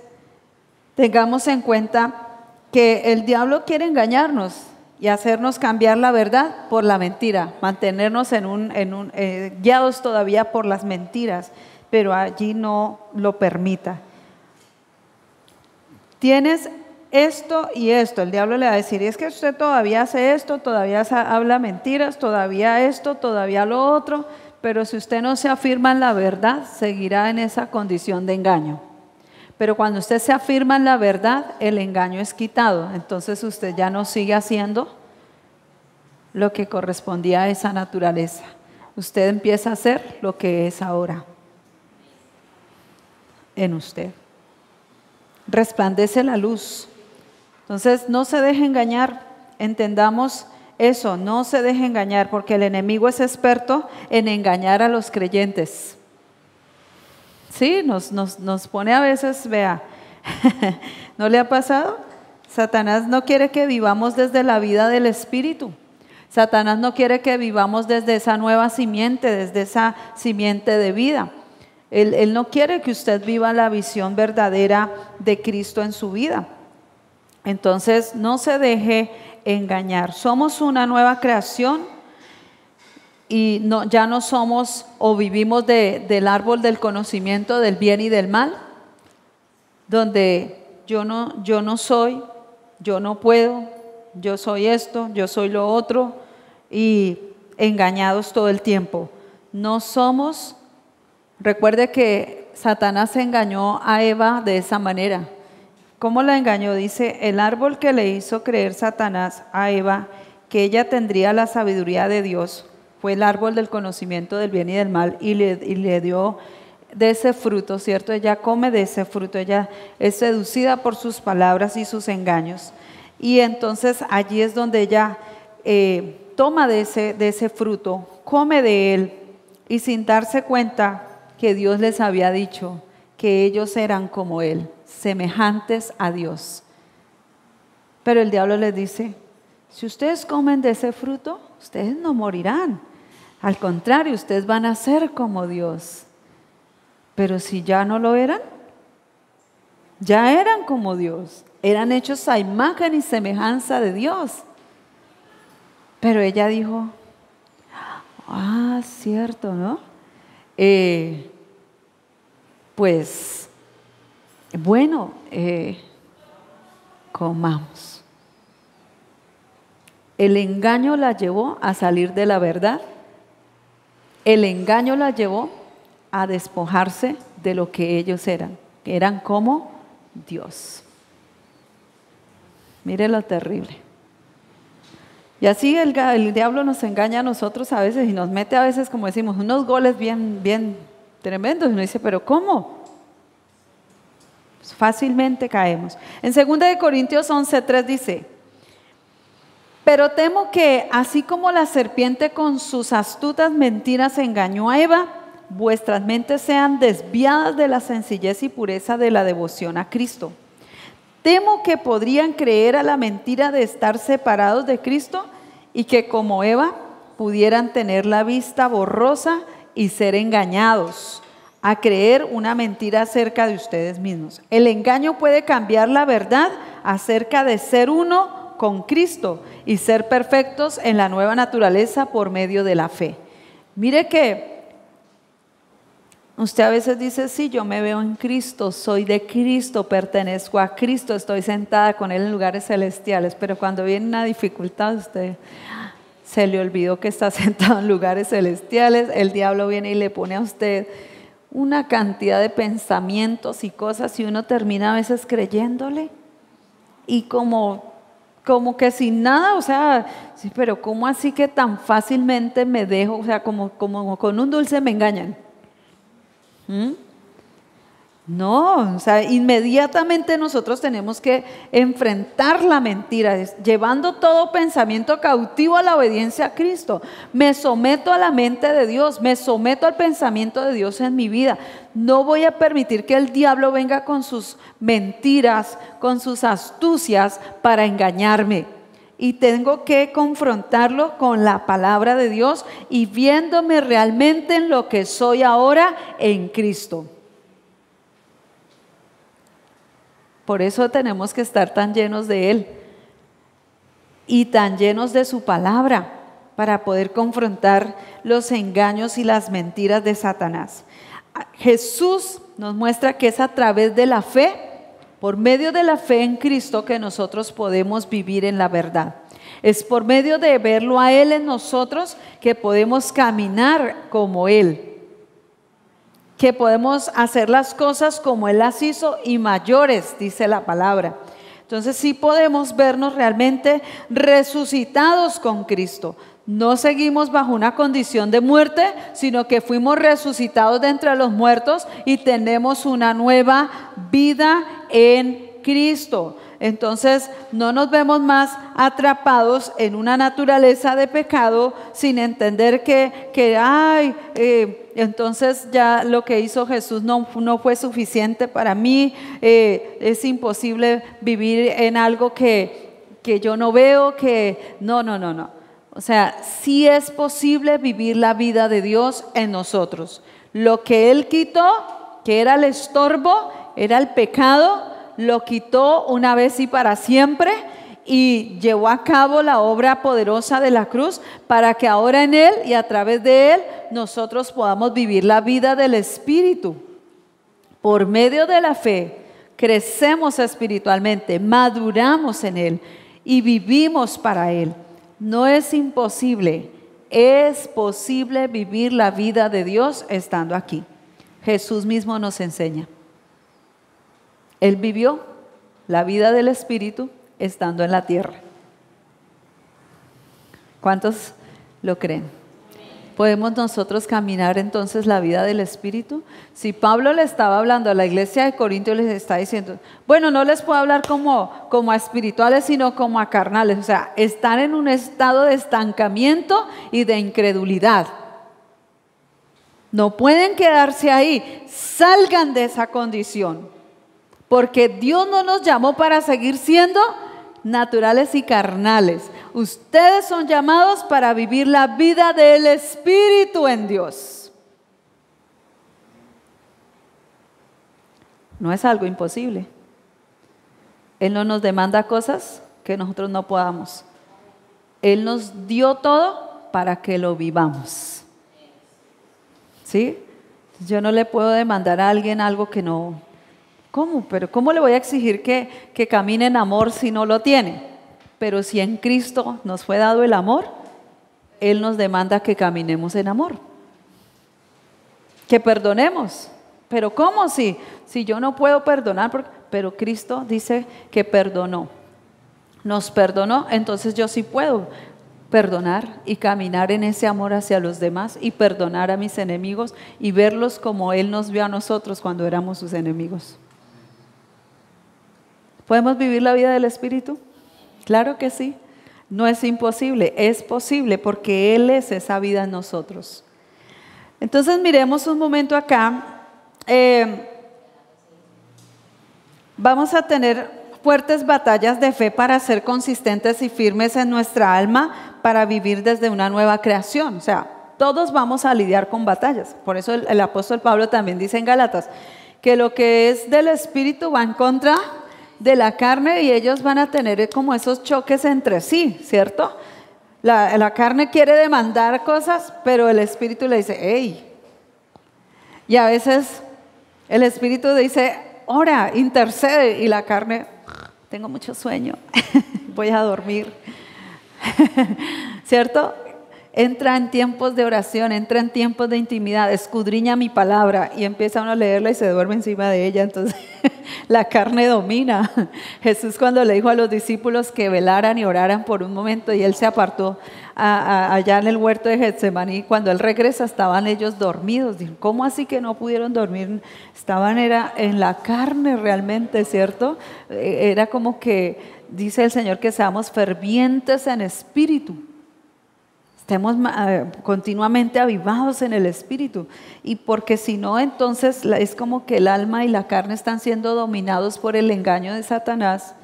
tengamos en cuenta que el diablo quiere engañarnos y hacernos cambiar la verdad por la mentira, mantenernos guiados todavía por las mentiras, pero allí no lo permita. Tienes esto y esto, el diablo le va a decir, es que usted todavía hace esto, todavía habla mentiras, todavía esto, todavía lo otro, pero si usted no se afirma en la verdad, seguirá en esa condición de engaño. Pero cuando usted se afirma en la verdad, el engaño es quitado, entonces usted ya no sigue haciendo lo que correspondía a esa naturaleza. Usted empieza a hacer lo que es ahora en usted. Resplandece la luz. Entonces, no se deje engañar, entendamos eso, no se deje engañar, porque el enemigo es experto en engañar a los creyentes. Sí, nos pone a veces, vea, ¿no le ha pasado? Satanás no quiere que vivamos desde la vida del Espíritu. Satanás no quiere que vivamos desde esa nueva simiente, desde esa simiente de vida. Él no quiere que usted viva la visión verdadera de Cristo en su vida. Entonces, no se deje engañar. Somos una nueva creación y ya no somos o vivimos del árbol del conocimiento del bien y del mal, donde yo no soy, yo no puedo, yo soy esto, yo soy lo otro, y engañados todo el tiempo. No somos, recuerde que Satanás engañó a Eva de esa manera. ¿Cómo la engañó? Dice, el árbol que le hizo creer Satanás a Eva, que ella tendría la sabiduría de Dios, fue el árbol del conocimiento del bien y del mal, y le dio de ese fruto, ¿cierto? Ella come de ese fruto, ella es seducida por sus palabras y sus engaños. Y entonces allí es donde ella toma de ese fruto, come de él, y sin darse cuenta que Dios les había dicho que ellos eran como él, semejantes a Dios. Pero el diablo les dice, si ustedes comen de ese fruto, ustedes no morirán. Al contrario, ustedes van a ser como Dios. Pero si ya no lo eran, ya eran como Dios. eran hechos a imagen y semejanza de Dios. Pero ella dijo, cierto, ¿no? Pues, bueno, comamos. El engaño la llevó a salir de la verdad. El engaño la llevó a despojarse de lo que ellos eran, que eran como Dios. Mire lo terrible. Y así el diablo nos engaña a nosotros a veces y nos mete a veces, como decimos, unos goles bien tremendos. Y uno dice, ¿pero cómo? Pues fácilmente caemos. En 2 Corintios 11:3 dice, pero temo que así como la serpiente con sus astutas mentiras engañó a Eva, vuestras mentes sean desviadas de la sencillez y pureza de la devoción a Cristo. Temo que podrían creer a la mentira de estar separados de Cristo y que como Eva pudieran tener la vista borrosa y ser engañados a creer una mentira acerca de ustedes mismos. El engaño puede cambiar la verdad acerca de ser uno con Cristo y ser perfectos en la nueva naturaleza por medio de la fe. Mire que usted a veces dice, sí, yo me veo en Cristo, soy de Cristo, pertenezco a Cristo, estoy sentada con Él en lugares celestiales, pero cuando viene una dificultad, usted se le olvidó que está sentado en lugares celestiales, el diablo viene y le pone a usted una cantidad de pensamientos y cosas y uno termina a veces creyéndole y como que sin nada, o sea, sí, pero ¿cómo así que tan fácilmente me dejo? O sea, como con un dulce me engañan. No, o sea, inmediatamente nosotros tenemos que enfrentar la mentira, llevando todo pensamiento cautivo a la obediencia a Cristo. Me someto a la mente de Dios, me someto al pensamiento de Dios en mi vida. No voy a permitir que el diablo venga con sus mentiras, con sus astucias para engañarme. Y tengo que confrontarlo con la palabra de Dios y viéndome realmente en lo que soy ahora en Cristo. Por eso tenemos que estar tan llenos de Él y tan llenos de su palabra para poder confrontar los engaños y las mentiras de Satanás. Jesús nos muestra que es a través de la fe, por medio de la fe en Cristo, que nosotros podemos vivir en la verdad. Es por medio de verlo a Él en nosotros que podemos caminar como Él, que podemos hacer las cosas como Él las hizo y mayores, dice la palabra. Entonces sí podemos vernos realmente resucitados con Cristo. No seguimos bajo una condición de muerte, sino que fuimos resucitados de entre los muertos y tenemos una nueva vida en Cristo. Entonces no nos vemos más atrapados en una naturaleza de pecado sin entender entonces ya lo que hizo Jesús no fue suficiente para mí, es imposible vivir en algo que yo no veo, no. O sea, sí es posible vivir la vida de Dios en nosotros. Lo que Él quitó, que era el estorbo, era el pecado, lo quitó una vez y para siempre y llevó a cabo la obra poderosa de la cruz para que ahora en Él y a través de Él nosotros podamos vivir la vida del Espíritu. Por medio de la fe crecemos espiritualmente, maduramos en Él y vivimos para Él. No es imposible, es posible vivir la vida de Dios estando aquí. Jesús mismo nos enseña. Él vivió la vida del Espíritu estando en la tierra. ¿Cuántos lo creen? ¿Podemos nosotros caminar entonces la vida del Espíritu? Si Pablo le estaba hablando a la iglesia de Corintios, les está diciendo, bueno, no les puedo hablar como a espirituales, sino como a carnales. O sea, están en un estado de estancamiento y de incredulidad. No pueden quedarse ahí, salgan de esa condición. Porque Dios no nos llamó para seguir siendo naturales y carnales. Ustedes son llamados para vivir la vida del Espíritu en Dios. No es algo imposible. Él no nos demanda cosas que nosotros no podamos. Él nos dio todo para que lo vivamos. ¿Sí? Yo no le puedo demandar a alguien algo que no... ¿Cómo? Pero ¿cómo le voy a exigir que camine en amor si no lo tiene? Pero si en Cristo nos fue dado el amor, Él nos demanda que caminemos en amor. Que perdonemos. Pero ¿cómo si yo no puedo perdonar? Pero Cristo dice que perdonó. Nos perdonó, entonces yo sí puedo perdonar y caminar en ese amor hacia los demás y perdonar a mis enemigos y verlos como Él nos vio a nosotros cuando éramos sus enemigos. ¿Podemos vivir la vida del Espíritu? Claro que sí. No es imposible, es posible porque Él es esa vida en nosotros. Entonces miremos un momento acá. Vamos a tener fuertes batallas de fe para ser consistentes y firmes en nuestra alma para vivir desde una nueva creación. O sea, todos vamos a lidiar con batallas. Por eso el apóstol Pablo también dice en Gálatas que lo que es del Espíritu va en contra de la carne y ellos van a tener como esos choques entre sí, ¿cierto? La carne quiere demandar cosas, pero el Espíritu le dice, hey. Y a veces el Espíritu dice, ora, intercede, y la carne, tengo mucho sueño, voy a dormir, ¿cierto? Entra en tiempos de oración, entra en tiempos de intimidad, escudriña mi palabra y empieza uno a leerla y se duerme encima de ella, entonces la carne domina. Jesús cuando le dijo a los discípulos que velaran y oraran por un momento y Él se apartó allá en el huerto de Getsemaní, cuando Él regresa estaban ellos dormidos. Dijo, ¿cómo así que no pudieron dormir? Estaban en la carne realmente, ¿cierto? Era como que dice el Señor que seamos fervientes en espíritu. Estemos continuamente avivados en el Espíritu, y porque si no, entonces es como que el alma y la carne están siendo dominados por el engaño de Satanás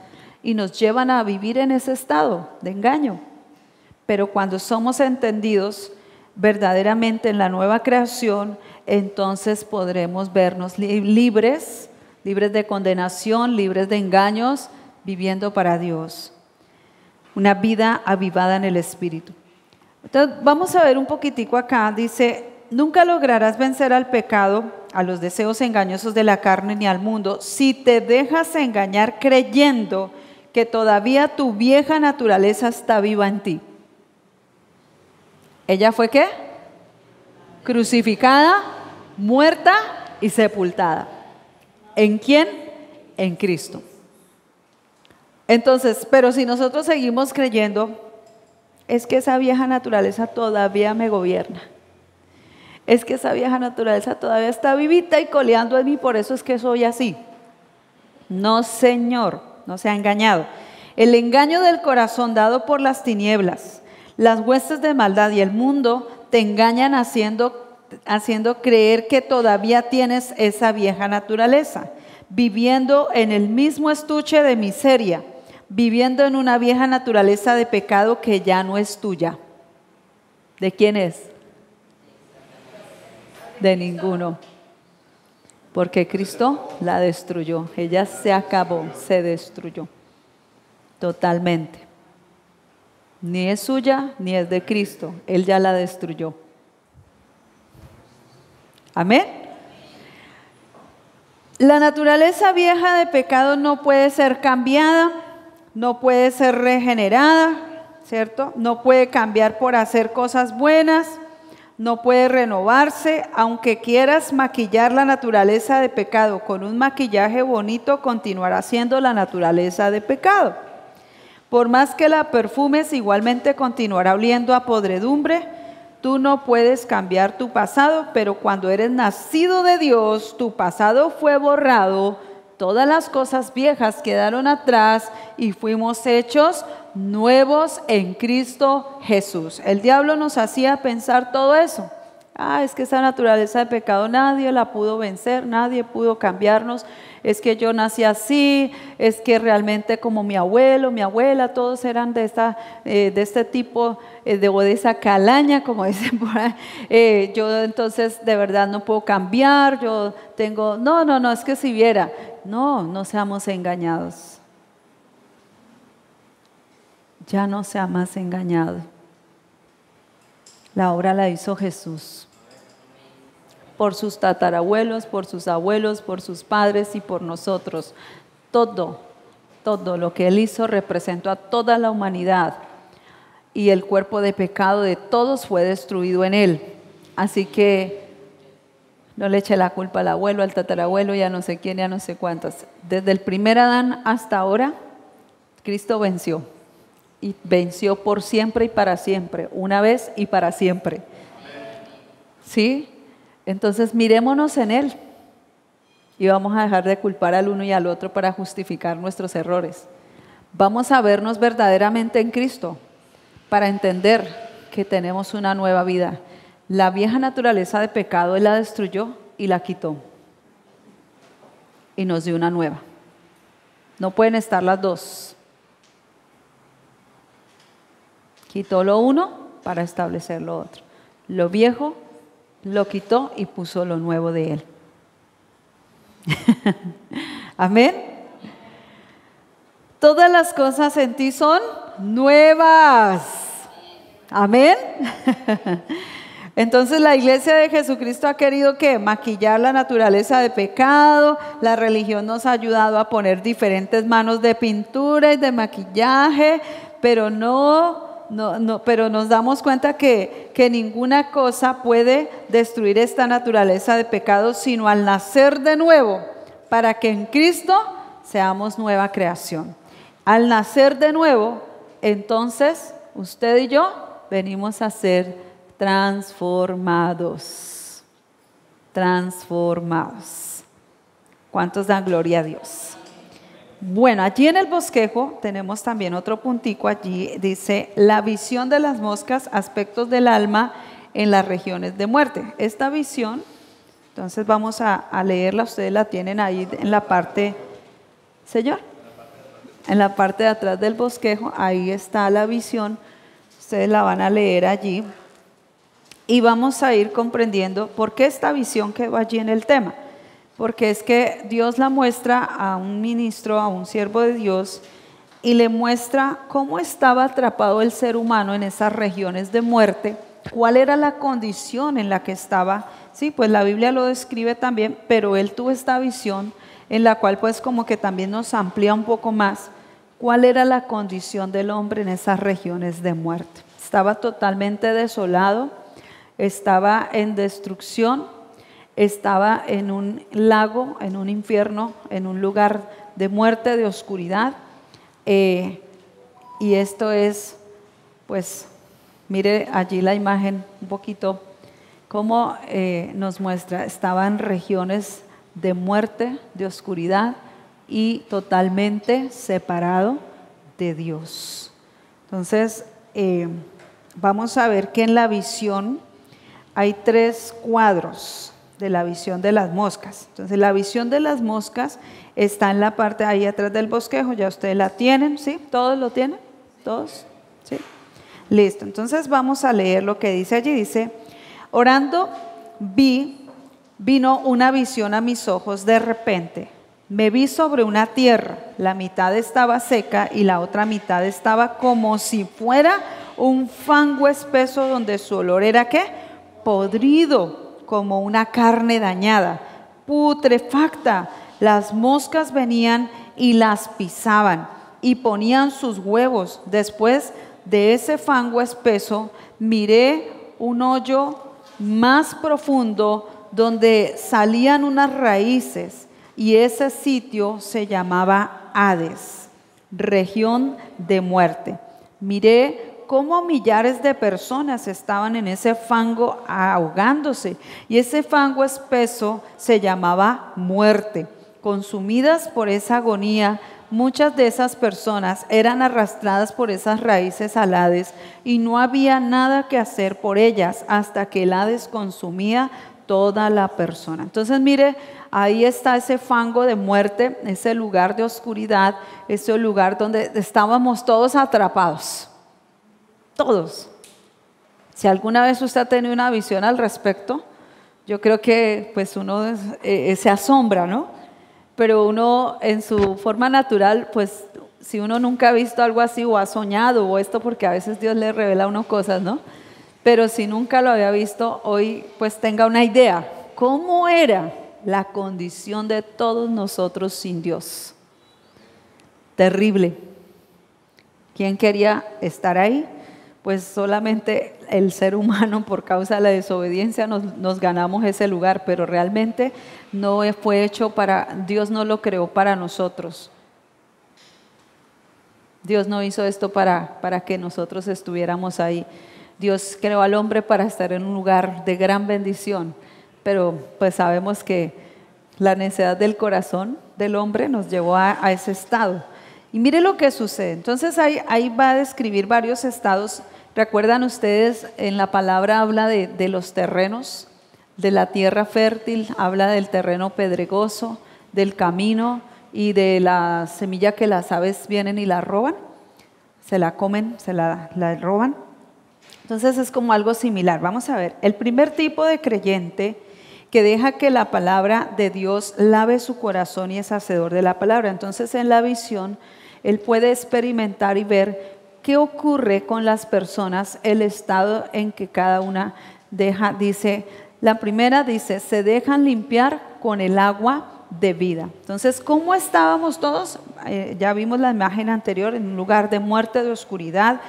y nos llevan a vivir en ese estado de engaño. Pero cuando somos entendidos verdaderamente en la nueva creación, entonces podremos vernos libres de condenación, libres de engaños, viviendo para Dios. Una vida avivada en el Espíritu. Entonces vamos a ver un poquitico acá, dice, nunca lograrás vencer al pecado, a los deseos engañosos de la carne ni al mundo, si te dejas engañar creyendo que todavía tu vieja naturaleza está viva en ti. ¿Ella fue qué? Crucificada, muerta y sepultada. ¿En quién? En Cristo. Entonces, pero si nosotros seguimos creyendo, es que esa vieja naturaleza todavía me gobierna. Es que esa vieja naturaleza todavía está vivita y coleando en mí, por eso es que soy así. No, Señor, no se ha engañado. El engaño del corazón dado por las tinieblas, las huestes de maldad y el mundo te engañan haciendo creer que todavía tienes esa vieja naturaleza, viviendo en el mismo estuche de miseria, viviendo en una vieja naturaleza de pecado que ya no es tuya. ¿De quién es? De ninguno. Porque Cristo la destruyó. Ella se acabó, se destruyó. Totalmente. Ni es suya, ni es de Cristo. Él ya la destruyó. Amén. La naturaleza vieja de pecado no puede ser cambiada. No puede ser regenerada, ¿cierto? No puede cambiar por hacer cosas buenas, no puede renovarse, aunque quieras maquillar la naturaleza de pecado con un maquillaje bonito, continuará siendo la naturaleza de pecado. Por más que la perfumes, igualmente continuará oliendo a podredumbre. Tú no puedes cambiar tu pasado, pero cuando eres nacido de Dios, tu pasado fue borrado. Todas las cosas viejas quedaron atrás y fuimos hechos nuevos en Cristo Jesús. El diablo nos hacía pensar todo eso. Es que esa naturaleza de pecado nadie la pudo vencer, nadie pudo cambiarnos. Es que yo nací así, es que realmente como mi abuelo, mi abuela, todos eran de este tipo, de esa calaña, como dicen por ahí. Yo entonces de verdad no puedo cambiar, yo tengo, no, es que si viera. No seamos engañados. ya no sea más engañado. La obra la hizo Jesús. Por sus tatarabuelos, por sus abuelos, por sus padres y por nosotros. Todo lo que Él hizo representó a toda la humanidad. Y el cuerpo de pecado de todos fue destruido en Él. Así que no le eche la culpa al abuelo, al tatarabuelo, ya no sé quién, ya no sé cuántas. Desde el primer Adán hasta ahora, Cristo venció. Y venció por siempre y para siempre. Una vez y para siempre. ¿Sí? Entonces mirémonos en Él. Y vamos a dejar de culpar al uno y al otro para justificar nuestros errores. Vamos a vernos verdaderamente en Cristo para entender que tenemos una nueva vida. La vieja naturaleza de pecado Él la destruyó y la quitó. Y nos dio una nueva. No pueden estar las dos. Quitó lo uno para establecer lo otro. Lo viejo lo quitó y puso lo nuevo de Él. Amén. Todas las cosas en ti son nuevas. Amén. Entonces la iglesia de Jesucristo ha querido ¿qué? Maquillar la naturaleza de pecado. La religión nos ha ayudado a poner diferentes manos de pintura y de maquillaje, pero pero nos damos cuenta que ninguna cosa puede destruir esta naturaleza de pecado, sino al nacer de nuevo, para que en Cristo seamos nueva creación. Al nacer de nuevo, entonces, usted y yo venimos a ser transformados. Transformados. ¿Cuántos dan gloria a Dios? Bueno, allí en el bosquejo tenemos también otro puntico, allí dice la visión de las moscas, aspectos del alma en las regiones de muerte. Esta visión, entonces vamos a leerla, ustedes la tienen ahí en la parte, señor, en la parte de atrás del bosquejo, ahí está la visión, ustedes la van a leer allí y vamos a ir comprendiendo por qué esta visión quedó allí en el tema. Porque es que Dios la muestra a un ministro, a un siervo de Dios, y le muestra cómo estaba atrapado el ser humano en esas regiones de muerte, cuál era la condición en la que estaba. Sí, pues la Biblia lo describe también, pero él tuvo esta visión en la cual pues como que también nos amplía un poco más cuál era la condición del hombre en esas regiones de muerte. Estaba totalmente desolado, estaba en destrucción, estaba en un lago, en un infierno, en un lugar de muerte, de oscuridad. Y esto es, pues, mire allí la imagen un poquito, cómo nos muestra. Estaba en regiones de muerte, de oscuridad y totalmente separado de Dios. Entonces, vamos a ver que en la visión hay 3 cuadros de la visión de las moscas. Entonces la visión de las moscas está en la parte ahí atrás del bosquejo, ya ustedes la tienen, ¿sí? ¿Todos lo tienen? ¿Todos? ¿Sí? Listo, entonces vamos a leer lo que dice allí. Dice, orando vino una visión a mis ojos de repente. Me vi sobre una tierra, la mitad estaba seca y la otra mitad estaba como si fuera un fango espeso donde su olor era ¿qué? Podrido, como una carne dañada, putrefacta. Las moscas venían y las pisaban y ponían sus huevos. Después de ese fango espeso, miré un hoyo más profundo donde salían unas raíces, y ese sitio se llamaba Hades, región de muerte. Miré cómo millares de personas estaban en ese fango ahogándose, y ese fango espeso se llamaba muerte. Consumidas por esa agonía, muchas de esas personas eran arrastradas por esas raíces al Hades y no había nada que hacer por ellas hasta que el Hades consumía toda la persona. Entonces mire, ahí está ese fango de muerte, ese lugar de oscuridad, ese lugar donde estábamos todos atrapados. Todos. Si alguna vez usted ha tenido una visión al respecto, yo creo que pues uno se asombra, ¿no? Pero uno en su forma natural pues si uno nunca ha visto algo así o ha soñado o esto, porque a veces Dios le revela a uno cosas, ¿no? Pero si nunca lo había visto, hoy pues tenga una idea. ¿Cómo era la condición de todos nosotros sin Dios? Terrible. ¿Quién quería estar ahí? Pues solamente el ser humano, por causa de la desobediencia nos ganamos ese lugar, pero realmente no fue hecho Dios no lo creó para nosotros. Dios no hizo esto para que nosotros estuviéramos ahí. Dios creó al hombre para estar en un lugar de gran bendición, pero pues sabemos que la necedad del corazón del hombre nos llevó a ese estado. Y mire lo que sucede. Entonces ahí va a describir varios estados. ¿Recuerdan ustedes? En la palabra habla de los terrenos, de la tierra fértil, habla del terreno pedregoso, del camino y de la semilla que las aves vienen y la roban, se la comen, la roban. Entonces es como algo similar. Vamos a ver, el primer tipo de creyente que deja que la palabra de Dios lave su corazón y es hacedor de la palabra. Entonces en la visión él puede experimentar y ver qué ocurre con las personas, el estado en que cada una deja. Dice, la primera dice, se dejan limpiar con el agua de vida. Entonces, ¿cómo estábamos todos? Ya vimos la imagen anterior, en un lugar de muerte, de oscuridad,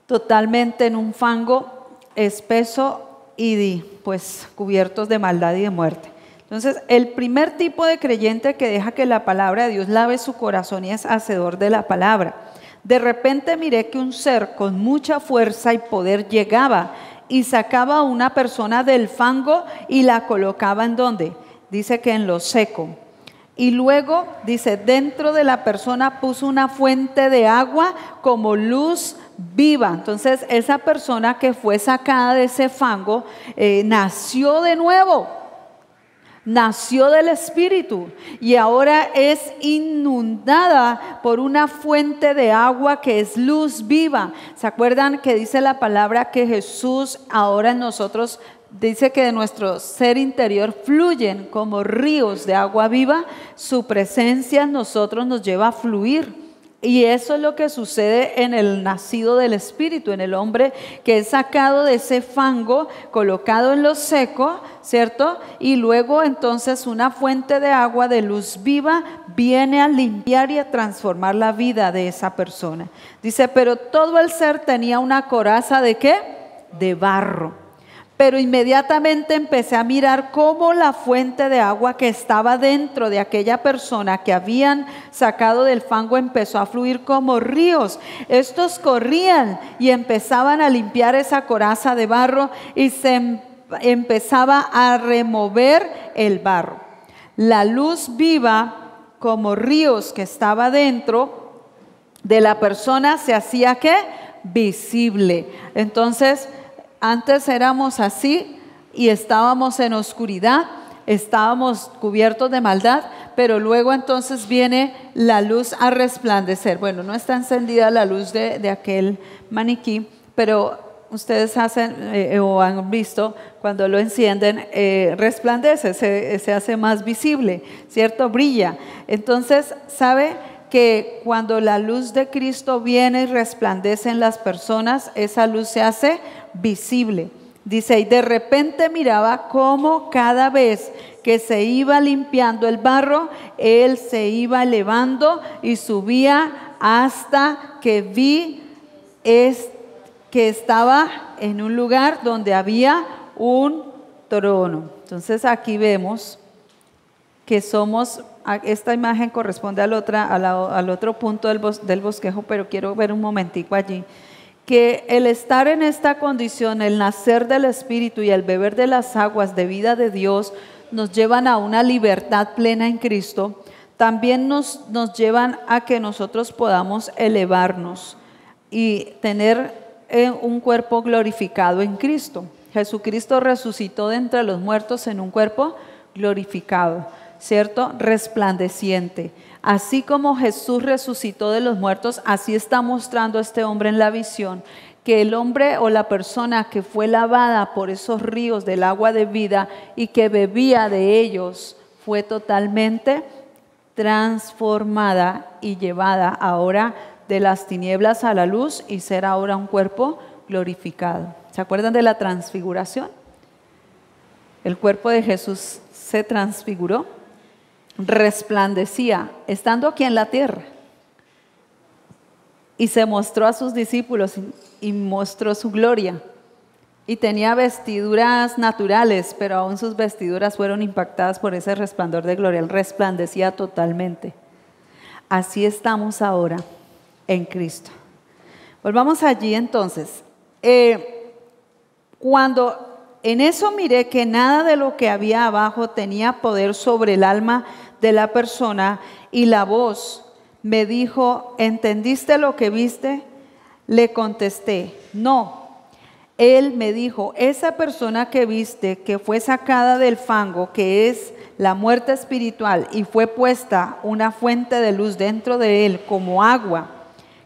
totalmente en un fango espeso y pues cubiertos de maldad y de muerte. Entonces, el primer tipo de creyente que deja que la palabra de Dios lave su corazón y es hacedor de la palabra. De repente miré que un ser con mucha fuerza y poder llegaba y sacaba a una persona del fango y la colocaba ¿en dónde? Dice que en lo seco. Y luego, dice, dentro de la persona puso una fuente de agua como luz viva. Entonces, esa persona que fue sacada de ese fango nació de nuevo. Nació del Espíritu y ahora es inundada por una fuente de agua que es luz viva. ¿Se acuerdan que dice la palabra que Jesús ahora en nosotros dice que de nuestro ser interior fluyen como ríos de agua viva? Su presencia en nosotros nos lleva a fluir. Y eso es lo que sucede en el nacido del Espíritu, en el hombre que es sacado de ese fango, colocado en lo seco, ¿cierto? Y luego entonces una fuente de agua de luz viva viene a limpiar y a transformar la vida de esa persona. Dice, pero todo el ser tenía una coraza ¿de qué? De barro. Pero inmediatamente empecé a mirar cómo la fuente de agua que estaba dentro de aquella persona que habían sacado del fango empezó a fluir como ríos. Estos corrían y empezaban a limpiar esa coraza de barro y se empezaba a remover el barro. La luz viva como ríos que estaba dentro de la persona se hacía ¿qué? Visible. Entonces, antes éramos así y estábamos en oscuridad, estábamos cubiertos de maldad, pero luego entonces viene la luz a resplandecer. Bueno, no está encendida la luz de aquel maniquí, pero ustedes hacen o han visto cuando lo encienden, resplandece, se hace más visible, ¿cierto? Brilla. Entonces, ¿sabe que cuando la luz de Cristo viene y resplandece en las personas, esa luz se hace visible? Dice, y de repente miraba cómo cada vez que se iba limpiando el barro, él se iba elevando y subía hasta que vi que estaba en un lugar donde había un trono. Entonces aquí vemos que somos, esta imagen corresponde al otro punto del bosquejo, pero quiero ver un momentico allí, que el estar en esta condición, el nacer del Espíritu y el beber de las aguas de vida de Dios, nos llevan a una libertad plena en Cristo. También nos llevan a que nosotros podamos elevarnos y tener un cuerpo glorificado en Cristo. Jesucristo resucitó de entre los muertos en un cuerpo glorificado, ¿cierto? Resplandeciente. Así como Jesús resucitó de los muertos, así está mostrando este hombre en la visión, que el hombre o la persona que fue lavada por esos ríos del agua de vida y que bebía de ellos fue totalmente transformada y llevada ahora de las tinieblas a la luz y ser ahora un cuerpo glorificado. ¿Se acuerdan de la transfiguración? El cuerpo de Jesús se transfiguró, resplandecía estando aquí en la tierra y se mostró a sus discípulos y mostró su gloria. Y tenía vestiduras naturales, pero aún sus vestiduras fueron impactadas por ese resplandor de gloria. Él resplandecía totalmente. Así estamos ahora en Cristo. Volvamos allí entonces. Cuando en eso miré que nada de lo que había abajo tenía poder sobre el alma de la persona, y la voz me dijo: ¿entendiste lo que viste? Le contesté: no. Él me dijo: esa persona que viste, que fue sacada del fango, que es la muerte espiritual, y fue puesta una fuente de luz dentro de él como agua,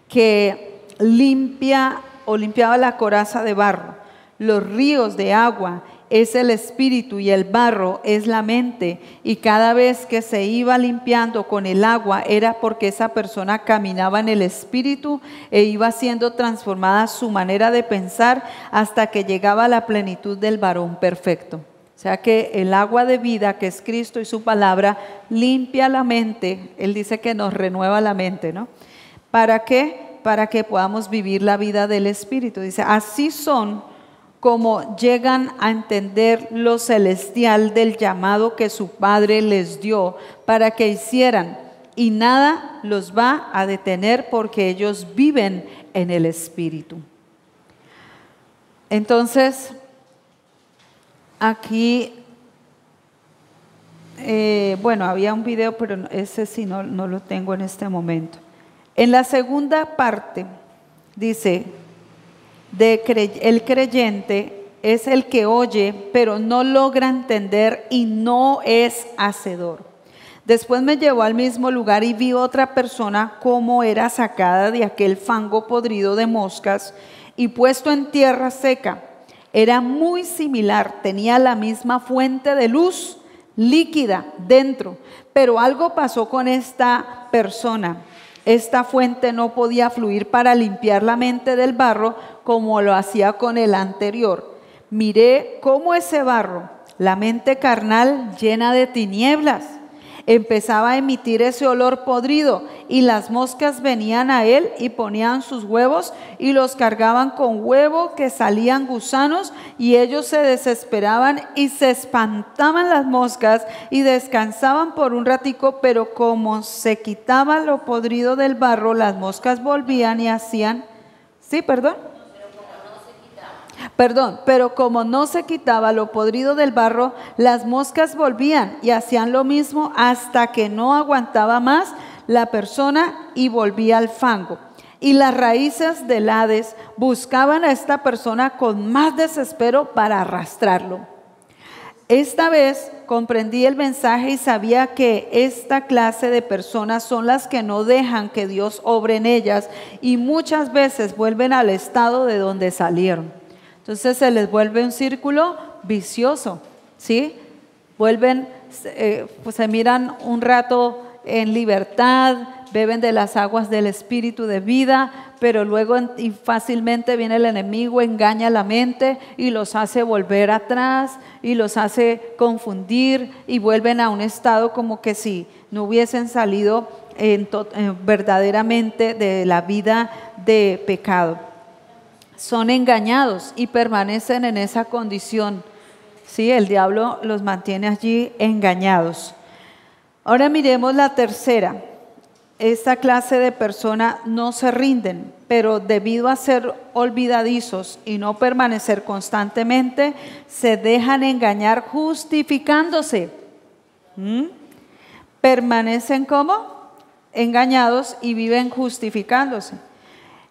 que limpia o limpiaba la coraza de barro. Los ríos de agua es el espíritu y el barro es la mente, y cada vez que se iba limpiando con el agua era porque esa persona caminaba en el espíritu e iba siendo transformada su manera de pensar hasta que llegaba a la plenitud del varón perfecto. O sea que el agua de vida, que es Cristo y su palabra, limpia la mente. Él dice que nos renueva la mente, ¿no? ¿Para qué? Para que podamos vivir la vida del espíritu. Dice: así son como llegan a entender lo celestial del llamado que su Padre les dio para que hicieran, y nada los va a detener porque ellos viven en el Espíritu. Entonces, aquí, había un video, pero ese sí no lo tengo en este momento. En la segunda parte dice: el creyente es el que oye, pero no logra entender y no es hacedor. Después me llevó al mismo lugar y vi otra persona como era sacada de aquel fango podrido de moscas y puesto en tierra seca. Era muy similar, tenía la misma fuente de luz líquida dentro, pero algo pasó con esta persona. Esta fuente no podía fluir para limpiar la mente del barro como lo hacía con el anterior. Miré cómo ese barro, la mente carnal llena de tinieblas, empezaba a emitir ese olor podrido, y las moscas venían a él y ponían sus huevos y los cargaban con huevo, que salían gusanos, y ellos se desesperaban y se espantaban las moscas y descansaban por un ratico, pero como se quitaba lo podrido del barro, las moscas volvían y hacían, pero como no se quitaba lo podrido del barro, las moscas volvían y hacían lo mismo hasta que no aguantaba más la persona y volvía al fango. Y las raíces del Hades buscaban a esta persona con más desespero para arrastrarlo. Esta vez comprendí el mensaje y sabía que esta clase de personas son las que no dejan que Dios obre en ellas y muchas veces vuelven al estado de donde salieron. Entonces se les vuelve un círculo vicioso, ¿sí? Vuelven, se miran un rato en libertad, beben de las aguas del espíritu de vida, pero luego y fácilmente viene el enemigo, engaña la mente y los hace volver atrás y los hace confundir y vuelven a un estado como que si no hubiesen salido verdaderamente de la vida de pecado. Son engañados y permanecen en esa condición. Sí, el diablo los mantiene allí engañados. Ahora miremos la tercera. Esta clase de personas no se rinden, pero debido a ser olvidadizos y no permanecer constantemente, se dejan engañar justificándose. Permanecen como engañados y viven justificándose.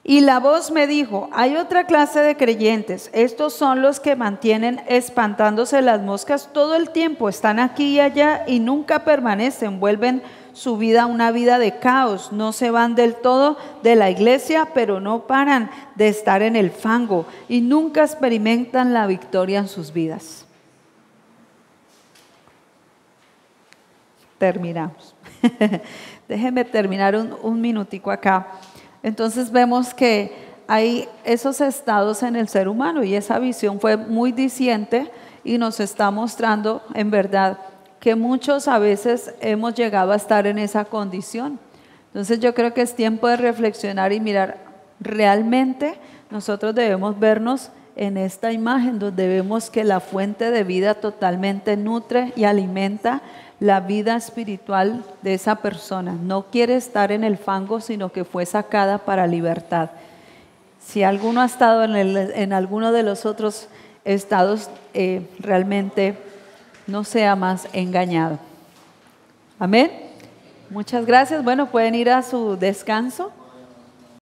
Y la voz me dijo: hay otra clase de creyentes, estos son los que mantienen espantándose las moscas todo el tiempo, están aquí y allá y nunca permanecen, vuelven su vida una vida de caos, no se van del todo de la iglesia, pero no paran de estar en el fango y nunca experimentan la victoria en sus vidas. terminamos. Déjenme terminar un minutico acá. Entonces vemos que hay esos estados en el ser humano y esa visión fue muy diciente y nos está mostrando en verdad que muchos a veces hemos llegado a estar en esa condición. Entonces yo creo que es tiempo de reflexionar y mirar, realmente nosotros debemos vernos en esta imagen donde vemos que la fuente de vida totalmente nutre y alimenta la vida espiritual de esa persona. No quiere estar en el fango, sino que fue sacada para libertad. Si alguno ha estado en alguno de los otros estados, realmente no sea más engañado. Amén. Muchas gracias. Bueno, pueden ir a su descanso.